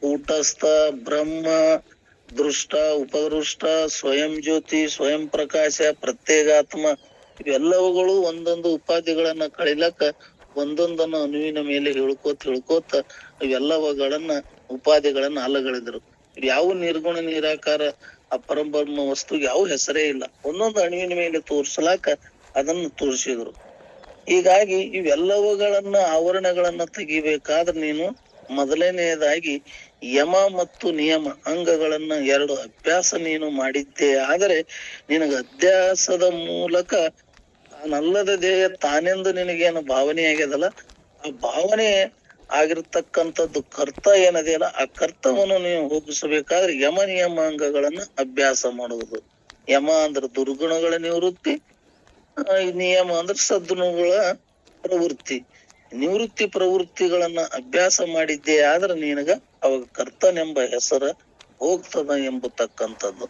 S2: ಕೂಟಸ್ಥ, ಬ್ರಹ್ಮ, ದೃಷ್ಟ, ಉಪದೃಷ್ಟ, ಸ್ವಯಂ ಜ್ಯೋತಿ, ಸ್ವಯಂ ಪ್ರಕಾಶ, ಪ್ರತ್ಯೇಗಾತ್ಮ, ಇವೆಲ್ಲವುಗಳು ಒಂದೊಂದು ಉಪಾಧಿಗಳನ್ನ ಕಳಿಲಕ್ಕ ಒಂದೊಂದನ್ನು ಅಣುವಿನ ಮೇಲೆ ಹೇಳ್ಕೋತ ಇವೆಲ್ಲವುಗಳನ್ನ ಉಪಾಧಿಗಳನ್ನ ಅಲ್ಲಗಳಿದ್ರು. ಯಾವ ನಿರ್ಗುಣ ನಿರಾಕಾರ ಆ ಪರಬ್ರಹ್ಮ ವಸ್ತುಗೆ ಯಾವ ಹೆಸರೇ ಇಲ್ಲ, ಒಂದೊಂದು ಅಣುವಿನ ಮೇಲೆ ತೋರ್ಸಲಾಕ ಅದನ್ನು ತೋರಿಸಿದ್ರು. ಹೀಗಾಗಿ ಇವೆಲ್ಲವುಗಳನ್ನ ಆವರಣಗಳನ್ನ ತೆಗಿಬೇಕಾದ್ರೆ ನೀನು ಮೊದಲನೆಯದಾಗಿ ಯಮ ಮತ್ತು ನಿಯಮ ಅಂಗಗಳನ್ನ 2 ಅಭ್ಯಾಸ ನೀನು ಮಾಡಿದ್ದೇ ಆದರೆ ನಿನಗ ಅಭ್ಯಾಸದ ಮೂಲಕ ತಾನಲ್ಲದ ದೇಹ ತಾನೆಂದು ನಿನಗೇನು ಭಾವನೆ ಆಗ್ಯದಲ್ಲ, ಆ ಭಾವನೆ ಆಗಿರ್ತಕ್ಕಂಥದ್ದು ಕರ್ತ ಏನದೆಯಲ್ಲ, ಆ ಕರ್ತವನ್ನು ನೀವು ಹೋಗಿಸಬೇಕಾದ್ರೆ ಯಮ ನಿಯಮ ಅಂಗಗಳನ್ನ ಅಭ್ಯಾಸ ಮಾಡುವುದು. ಯಮ ಅಂದ್ರೆ ದುರ್ಗುಣಗಳ ನಿವೃತ್ತಿ, ನಿಯಮ ಅಂದ್ರೆ ಸದ್ಗುಣಗಳ ಪ್ರವೃತ್ತಿ. ನಿವೃತ್ತಿ ಪ್ರವೃತ್ತಿಗಳನ್ನ ಅಭ್ಯಾಸ ಮಾಡಿದ್ದೇ ಆದ್ರೆ ನಿನಗ ಅವಾಗ ಕರ್ತನೆಂಬ ಹೆಸರ ಹೋಗ್ತದ ಎಂಬತಕ್ಕಂಥದ್ದು.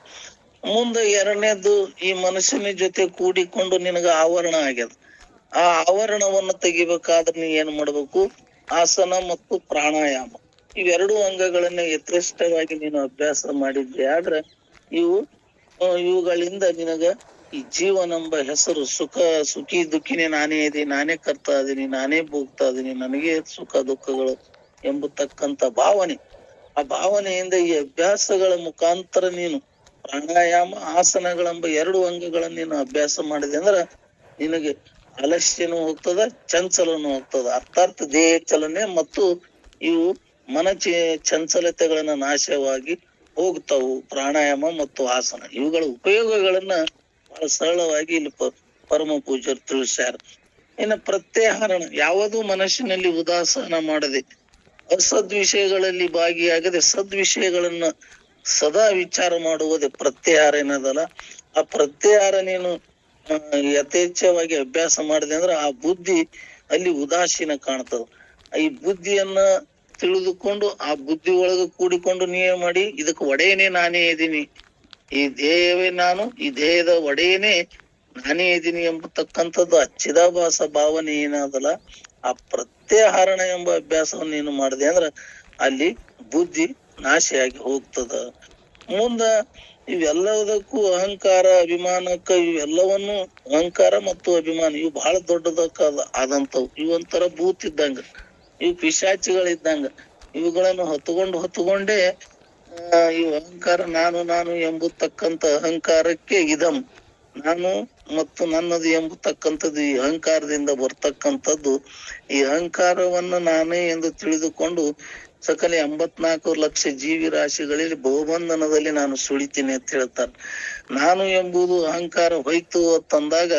S2: ಮುಂದೆ 2ನೇದ್ದು, ಈ ಮನುಷ್ಯನ ಜೊತೆ ಕೂಡಿಕೊಂಡು ನಿನಗ ಆವರಣ ಆಗ್ಯದ. ಆ ಆವರಣವನ್ನ ತೆಗಿಬೇಕಾದ್ರೆ ನೀ ಏನ್ ಮಾಡ್ಬೇಕು, ಆಸನ ಮತ್ತು ಪ್ರಾಣಾಯಾಮ ಇವೆರಡೂ ಅಂಗಗಳನ್ನ ಯಥೇಷ್ಟವಾಗಿ ನೀನು ಅಭ್ಯಾಸ ಮಾಡಿದ್ದೆ ಆದ್ರೆ ಇವುಗಳಿಂದ ನಿನಗ ಈ ಜೀವನೆಂಬ ಹೆಸರು, ಸುಖಿ ದುಃಖಿನೇ ನಾನೇ ಇದೀನಿ, ನಾನೇ ಕರ್ತಾ ಇದೀನಿ, ನಾನೇ ಭೋಗ್ತಾ ಇದೀನಿ, ನನಗೆ ಸುಖ ದುಃಖಗಳು ಎಂಬತಕ್ಕಂತ ಭಾವನೆ, ಆ ಭಾವನೆಯಿಂದ ಈ ಅಭ್ಯಾಸಗಳ ಮುಖಾಂತರ ನೀನು ಪ್ರಾಣಾಯಾಮ ಆಸನಗಳೆಂಬ 2 ಅಂಗಗಳನ್ನ ನೀನು ಅಭ್ಯಾಸ ಮಾಡಿದೆ ಅಂದ್ರ ನಿನಗೆ ಆಲಸ್ಯನೂ ಹೋಗ್ತದ, ಚಂಚಲನೂ ಹೋಗ್ತದ. ಅರ್ಥಾತ್ ದೇಹ ಚಲನೆ ಮತ್ತು ಇವು ಮನ ಚಂಚಲತೆಗಳನ್ನ ನಾಶವಾಗಿ ಹೋಗ್ತಾವು. ಪ್ರಾಣಾಯಾಮ ಮತ್ತು ಆಸನ ಇವುಗಳ ಉಪಯೋಗಗಳನ್ನ ಬಹಳ ಸರಳವಾಗಿ ಇಲ್ಲಿ ಪರಮ ಪೂಜ್ಯರು ತಿಳಿಸ್ಯಾರ. ಇನ್ನು ಪ್ರತ್ಯಾಹರಣ, ಯಾವುದು ಮನಸ್ಸಿನಲ್ಲಿ ಉದಾಸನ ಮಾಡದೆ, ಅಸದ್ವಿಷಯಗಳಲ್ಲಿ ಭಾಗಿಯಾಗದೆ ಸದ್ವಿಷಯಗಳನ್ನ ಸದಾ ವಿಚಾರ ಮಾಡುವುದೇ ಪ್ರತ್ಯಾಹಾರ ಏನದಲ್ಲ. ಆ ಪ್ರತ್ಯಾಹಾರ ನೀನು ಯಥೇಚ್ಛವಾಗಿ ಅಭ್ಯಾಸ ಮಾಡಿದೆ ಅಂದ್ರೆ ಆ ಬುದ್ಧಿ ಅಲ್ಲಿ ಉದಾಸೀನ ಕಾಣ್ತದ. ಈ ಬುದ್ಧಿಯನ್ನ ತಿಳಿದುಕೊಂಡು ಆ ಬುದ್ಧಿ ಒಳಗ ಕೂಡಿಕೊಂಡು ನೀವೇ ಮಾಡಿ ಇದಕ್ಕೆ ಒಡೆಯನೇ ನಾನೇ ಇದ್ದೀನಿ, ಈ ದೇಹವೇ ನಾನು, ಈ ದೇಹದ ಒಡೆಯನೇ ನಾನೇ ಇದ್ದೀನಿ ಎಂಬತಕ್ಕಂಥದ್ದು ಅಚ್ಚಿದಾಭಾಸ ಭಾವನೆ ಏನಾದಲ್ಲ, ಆ ಪ್ರತ್ಯಾಹರಣ ಎಂಬ ಅಭ್ಯಾಸವನ್ನು ನೀನು ಮಾಡಿದೆ ಅಂದ್ರ ಅಲ್ಲಿ ಬುದ್ಧಿ ನಾಶಿಯಾಗಿ ಹೋಗ್ತದ. ಮುಂದ ಇವೆಲ್ಲದಕ್ಕೂ ಅಹಂಕಾರ ಅಭಿಮಾನಕ್ಕ ಇವೆಲ್ಲವನ್ನು ಅಹಂಕಾರ ಮತ್ತು ಅಭಿಮಾನ ಇವು ಬಹಳ ದೊಡ್ಡದಕ್ಕ ಆದಂತವು. ಇವಂತರ ಭೂತ್ ಇದ್ದಂಗ, ಇವು ಪಿಶಾಚಿಗಳಿದ್ದಂಗ. ಇವುಗಳನ್ನು ಹೊತ್ತುಕೊಂಡೇ ಇವು ಅಹಂಕಾರ ನಾನು ಎಂಬತಕ್ಕಂತ ಅಹಂಕಾರಕ್ಕೆ ಇದಂ ನಾನು ಮತ್ತು ನನ್ನದು ಎಂಬತಕ್ಕಂಥದ್ದು ಈ ಅಹಂಕಾರದಿಂದ ಬರ್ತಕ್ಕಂಥದ್ದು. ಈ ಅಹಂಕಾರವನ್ನು ನಾನೇ ಎಂದು ತಿಳಿದುಕೊಂಡು ಸಕಲ 84 ಲಕ್ಷ ಜೀವಿ ರಾಶಿಗಳಲ್ಲಿ ಬಹುಬಂಧನದಲ್ಲಿ ನಾನು ಸುಳಿತೀನಿ ಅಂತ ಹೇಳ್ತಾರೆ. ನಾನು ಎಂಬುದು ಅಹಂಕಾರ ಹೋಯ್ತು ಅಂತಂದಾಗ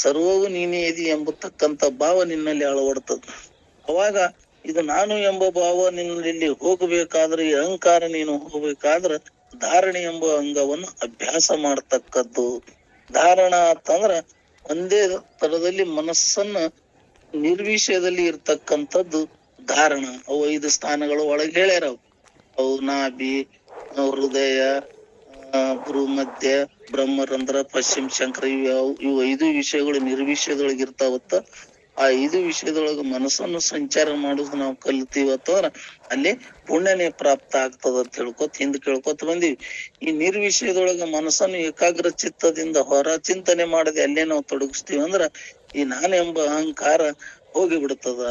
S2: ಸರ್ವವು ನೀನೇ ಇದಿ ಎಂಬತಕ್ಕಂಥ ಭಾವ ನಿನ್ನಲ್ಲಿ ಅಳವಡ್ತದ. ಅವಾಗ ಇದು ನಾನು ಎಂಬ ಭಾವ ನಿನ್ನಲ್ಲಿ ಹೋಗಬೇಕಾದ್ರೆ, ಈ ಅಹಂಕಾರ ನೀನು ಹೋಗ್ಬೇಕಾದ್ರ ಧಾರಣೆ ಎಂಬ ಅಂಗವನ್ನು ಅಭ್ಯಾಸ ಮಾಡ್ತಕ್ಕದ್ದು. ಧಾರಣ ಅಂತಂದ್ರ ಒಂದೇ ತರದಲ್ಲಿ ಮನಸ್ಸನ್ನ ನಿರ್ವಿಷಯದಲ್ಲಿ ಇರ್ತಕ್ಕಂಥದ್ದು ಧಾರಣ. ಅವು 5 ಸ್ಥಾನಗಳು ಒಳಗೆ ಹೇಳ್ಯಾರ. ಅವು ನಾಭಿ, ಹೃದಯ, ಭ್ರೂ ಮಧ್ಯ, ಬ್ರಹ್ಮರಂಧ್ರ, ಪಶ್ಚಿಮ ಶಂಕರ. ಇವು 5 ವಿಷಯಗಳು ನಿರ್ವಿಷಯದೊಳಗೆ ಇರ್ತಾವತ್ತ. ಆ 5 ವಿಷಯದೊಳಗ ಮನಸ್ಸನ್ನು ಸಂಚಾರ ಮಾಡುದು ನಾವು ಕಲಿತೀವತ್ತಂದ್ರ ಅಲ್ಲಿ ಪುಣ್ಯನೇ ಪ್ರಾಪ್ತ ಆಗ್ತದ ಅಂತ ಹಿಂದ್ ಕೇಳ್ಕೊತ ಬಂದಿವಿ. ಈ ನಿರ್ವಿಷಯದೊಳಗ ಮನಸ್ಸನ್ನು ಏಕಾಗ್ರ ಚಿತ್ತದಿಂದ ಹೊರ ಚಿಂತನೆ ಮಾಡದೆ ಅಲ್ಲೇ ನಾವು ತೊಡಗಿಸ್ತೀವಿ ಅಂದ್ರ ಈ ನಾನೆಂಬ ಅಹಂಕಾರ ಹೋಗಿ ಬಿಡ್ತದ.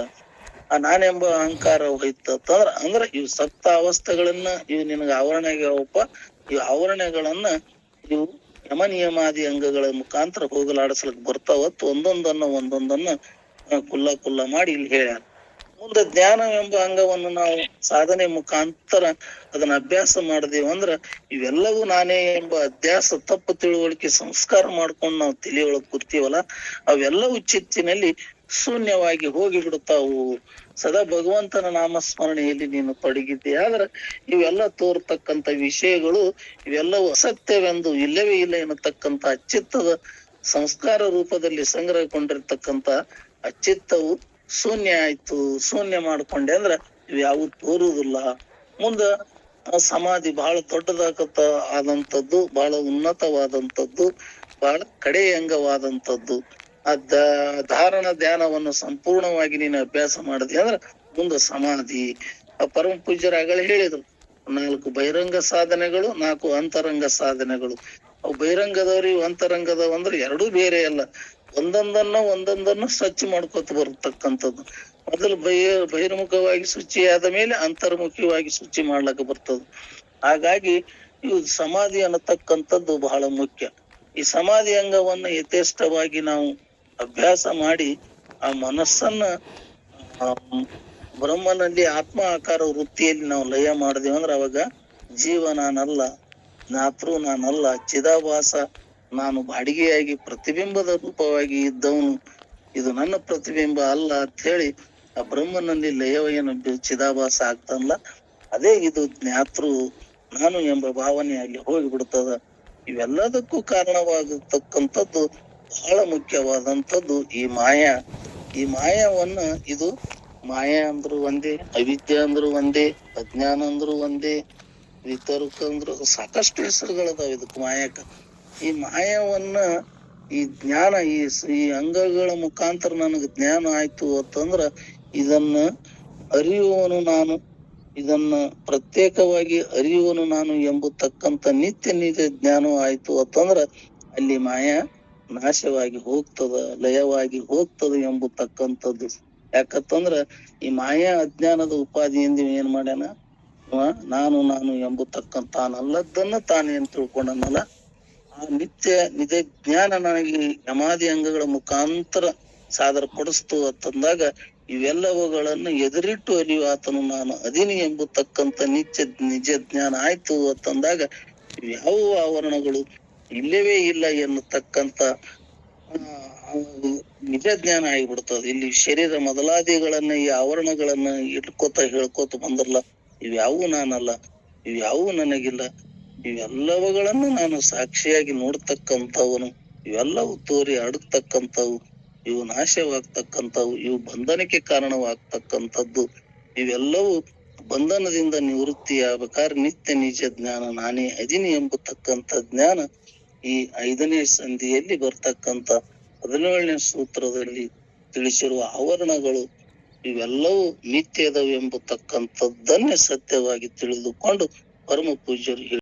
S2: ಆ ನಾನೆಂಬ ಅಹಂಕಾರ ಹೋಯ್ತಂದ್ರ ಅಂದ್ರ ಇವು ಸಪ್ತ ಅವಸ್ಥೆಗಳನ್ನ ಇವು ನಿನಗ ಆವರಣ ಆಗ್ಯಾವಪ್ಪ. ಇವು ಆವರಣಗಳನ್ನ ಇವು ಯಮ ನಿಯಮಾದಿ ಅಂಗಗಳ ಮುಖಾಂತರ ಹೋಗಲಾಡಿಸ್ಲಿಕ್ ಬರ್ತಾವತ್. ಒಂದೊಂದನ್ನ ಕುಲ್ಲ ಮಾಡಿ ಇಲ್ಲಿ ಹೇಳ್ಯಾರ. ಮುಂದೆ ಜ್ಞಾನ ಎಂಬ ಅಂಗವನ್ನು ನಾವು ಸಾಧನೆ ಮುಖಾಂತರ ಅದನ್ನ ಅಭ್ಯಾಸ ಮಾಡಿದೀವಿ ಅಂದ್ರ ಇವೆಲ್ಲವೂ ನಾನೇ ಎಂಬ ಅಧ್ಯಾಸ ತಪ್ಪು ತಿಳುವಳಿಕೆ ಸಂಸ್ಕಾರ ಮಾಡ್ಕೊಂಡು ನಾವು ತಿಳಿಯೊಳಗ್ ಕೂರ್ತೀವಲ್ಲ, ಅವೆಲ್ಲವೂ ಚಿತ್ತಿನಲ್ಲಿ ಶೂನ್ಯವಾಗಿ ಹೋಗಿ ಬಿಡುತ್ತಾವು. ಸದಾ ಭಗವಂತನ ನಾಮಸ್ಮರಣೆಯಲ್ಲಿ ನೀನು ತೊಡಗಿದ್ದೆ ಆದ್ರೆ ಇವೆಲ್ಲ ತೋರ್ತಕ್ಕಂಥ ವಿಷಯಗಳು ಇವೆಲ್ಲವೂ ಅಸತ್ಯವೆಂದು ಇಲ್ಲವೇ ಇಲ್ಲ ಎನ್ನತಕ್ಕಂಥ ಅಚ್ಚಿತ್ತದ ಸಂಸ್ಕಾರ ರೂಪದಲ್ಲಿ ಸಂಗ್ರಹಗೊಂಡಿರ್ತಕ್ಕಂಥ ಅಚ್ಚಿತ್ತವು ಶೂನ್ಯ ಆಯ್ತು. ಶೂನ್ಯ ಮಾಡ್ಕೊಂಡೆ ಅಂದ್ರ ಇವ್ಯಾವು ತೋರುವುದಿಲ್ಲ. ಮುಂದ ಸಮಾಧಿ ಬಹಳ ದೊಡ್ಡದಾಗತ್ತ ಆದಂಥದ್ದು, ಬಹಳ ಉನ್ನತವಾದಂಥದ್ದು, ಬಹಳ ಕಡೆ ಅಂಗವಾದಂಥದ್ದು. ಆ ಧಾರಣ ಧ್ಯಾನವನ್ನು ಸಂಪೂರ್ಣವಾಗಿ ನೀನು ಅಭ್ಯಾಸ ಮಾಡಿದೆ ಅಂದ್ರ ಮುಂದೆ ಸಮಾಧಿ. ಪರಮ ಪೂಜ್ಯರಾಗಲೇ ಹೇಳಿದ್ರು 4 ಬಹಿರಂಗ ಸಾಧನೆಗಳು, 4 ಅಂತರಂಗ ಸಾಧನೆಗಳು. ಅವು ಬಹಿರಂಗದವ್ರಿ ಅಂತರಂಗದವ್ ಅಂದ್ರೆ 2 ಬೇರೆ ಅಲ್ಲ. ಒಂದೊಂದನ್ನು ಸ್ವಚ್ಛ ಮಾಡ್ಕೊತ ಬರ್ತಕ್ಕಂಥದ್ದು. ಮೊದಲು ಬಹಿರ್ಮುಖವಾಗಿ ಶುಚಿಯಾದ ಮೇಲೆ ಅಂತರ್ಮುಖವಾಗಿ ಶುಚಿ ಮಾಡ್ಲಕ್ಕ ಬರ್ತದ. ಹಾಗಾಗಿ ಇವು ಸಮಾಧಿ ಅನ್ನತಕ್ಕಂಥದ್ದು ಬಹಳ ಮುಖ್ಯ. ಈ ಸಮಾಧಿ ಅಂಗವನ್ನ ಯಥೇಷ್ಟವಾಗಿ ನಾವು ಅಭ್ಯಾಸ ಮಾಡಿ ಆ ಮನಸ್ಸನ್ನ ಬ್ರಹ್ಮನಲ್ಲಿ ಆತ್ಮ ಆಕಾರ ವೃತ್ತಿಯಲ್ಲಿ ನಾವು ಲಯ ಮಾಡಿದೆವು ಅಂದ್ರೆ ಅವಾಗ ಜೀವ ನಾನಲ್ಲ, ಜ್ಞಾತೃ ನಾನಲ್ಲ, ಚಿದಾಭಾಸ ನಾನು ಬಾಡಿಗೆಯಾಗಿ ಪ್ರತಿಬಿಂಬದ ರೂಪವಾಗಿ ಇದ್ದವನು, ಇದು ನನ್ನ ಪ್ರತಿಬಿಂಬ ಅಲ್ಲ ಅಂತ ಹೇಳಿ ಆ ಬ್ರಹ್ಮನಲ್ಲಿ ಲಯವೇನು ಚಿದಾಭಾಸ ಆಗ್ತಲ್ಲ, ಅದೇ ಇದು ಜ್ಞಾತೃ ನಾನು ಎಂಬ ಭಾವನೆ ಅಲ್ಲಿ ಹೋಗಿಬಿಡ್ತದ. ಇವೆಲ್ಲದಕ್ಕೂ ಕಾರಣವಾಗಿರ್ತಕ್ಕಂಥದ್ದು ಬಹಳ ಮುಖ್ಯವಾದಂಥದ್ದು ಈ ಮಾಯಾ. ಈ ಮಾಯಾವನ್ನ ಇದು ಮಾಯಾ ಅಂದ್ರು ಒಂದೇ, ಅವಿದ್ಯೆ ಅಂದ್ರು ಒಂದೇ, ಅಜ್ಞಾನ ಅಂದ್ರು ಒಂದೇ, ವಿತರ್ಕ ಅಂದ್ರು ಸಾಕಷ್ಟು ಹೆಸರುಗಳದಾವ ಇದಕ್ ಮಾಯಕ್ಕ. ಈ ಮಾಯವನ್ನ ಈ ಜ್ಞಾನ ಈ ಅಂಗಗಳ ಮುಖಾಂತರ ನನಗೆ ಜ್ಞಾನ ಆಯ್ತು ಅಂತಂದ್ರ ಇದನ್ನ ಅರಿಯುವನು ನಾನು, ಇದನ್ನ ಪ್ರತ್ಯೇಕವಾಗಿ ಅರಿಯುವನು ನಾನು ಎಂಬತಕ್ಕಂಥ ನಿತ್ಯ ನಿತ್ಯ ಜ್ಞಾನ ಆಯ್ತು ಅಂತಂದ್ರ ಅಲ್ಲಿ ಮಾಯಾ ನಾಶವಾಗಿ ಹೋಗ್ತದ, ಲಯವಾಗಿ ಹೋಗ್ತದ ಎಂಬತಕ್ಕಂಥದ್ದು. ಯಾಕಂತಂದ್ರ ಈ ಮಾಯಾ ಅಜ್ಞಾನದ ಉಪಾಧಿಯಿಂದ ಏನ್ ಮಾಡ್ಯಾನ, ನಾನು ನಾನು ಎಂಬತಕ್ಕಂತ ತಾನಲ್ಲದನ್ನ ತಾನೇ ಅಂತ ತಿಳ್ಕೊಂಡನಲ್ಲ, ಆ ನಿತ್ಯ ನಿಜ ಜ್ಞಾನ ನನಗೆ ಯಮಾದಿ ಅಂಗಗಳ ಮುಖಾಂತರ ಸಾದರ ಪಡಿಸ್ತು ಅಂತಂದಾಗ ಇವೆಲ್ಲವುಗಳನ್ನು ಎದುರಿಟ್ಟು ಅರಿವು ಆತನು ನಾನು ಅದಿನಿ ಎಂಬತಕ್ಕಂತ ನಿಜ ಜ್ಞಾನ ಆಯ್ತು ಅಂತಂದಾಗ ಯಾವ ಆವರಣಗಳು ಇಲ್ಲವೇ ಇಲ್ಲ ಎನ್ನತಕ್ಕಂತ ನಿಜ ಜ್ಞಾನ ಆಗಿಬಿಡ್ತದೆ. ಇಲ್ಲಿ ಶರೀರ ಮೊದಲಾದಿಗಳನ್ನ ಈ ಆವರಣಗಳನ್ನ ಇಟ್ಕೋತ ಹೇಳ್ಕೋತ ಬಂದ್ರಲ್ಲ, ಇವ್ಯಾವು ನಾನಲ್ಲ, ಇವ್ಯಾವು ನನಗಿಲ್ಲ, ಇವೆಲ್ಲವುಗಳನ್ನು ನಾನು ಸಾಕ್ಷಿಯಾಗಿ ನೋಡ್ತಕ್ಕಂಥವನು, ಇವೆಲ್ಲವೂ ತೋರಿ ಅಡಗ್ತಕ್ಕಂಥವು, ಇವು ನಾಶವಾಗ್ತಕ್ಕಂಥವು, ಇವು ಬಂಧನಕ್ಕೆ ಕಾರಣವಾಗ್ತಕ್ಕಂಥದ್ದು, ಇವೆಲ್ಲವೂ ಬಂಧನದಿಂದ ನಿವೃತ್ತಿಯಾಗಬೇಕಾದ್ರೆ ನಿತ್ಯ ನಿಜ ಜ್ಞಾನ ನಾನೇ ಅದಿನಿ ಎಂಬತಕ್ಕಂಥ ಜ್ಞಾನ ಈ 5ನೇ ಸಂಧಿಯಲ್ಲಿ ಬರ್ತಕ್ಕಂಥ 17ನೇ ಸೂತ್ರದಲ್ಲಿ ತಿಳಿಸಿರುವ ಆವರಣಗಳು ಇವೆಲ್ಲವೂ ನಿತ್ಯದವೆಂಬತಕ್ಕಂಥದ್ದನ್ನೇ ಸತ್ಯವಾಗಿ ತಿಳಿದುಕೊಂಡು ಪರಮ ಪೂಜ್ಯರು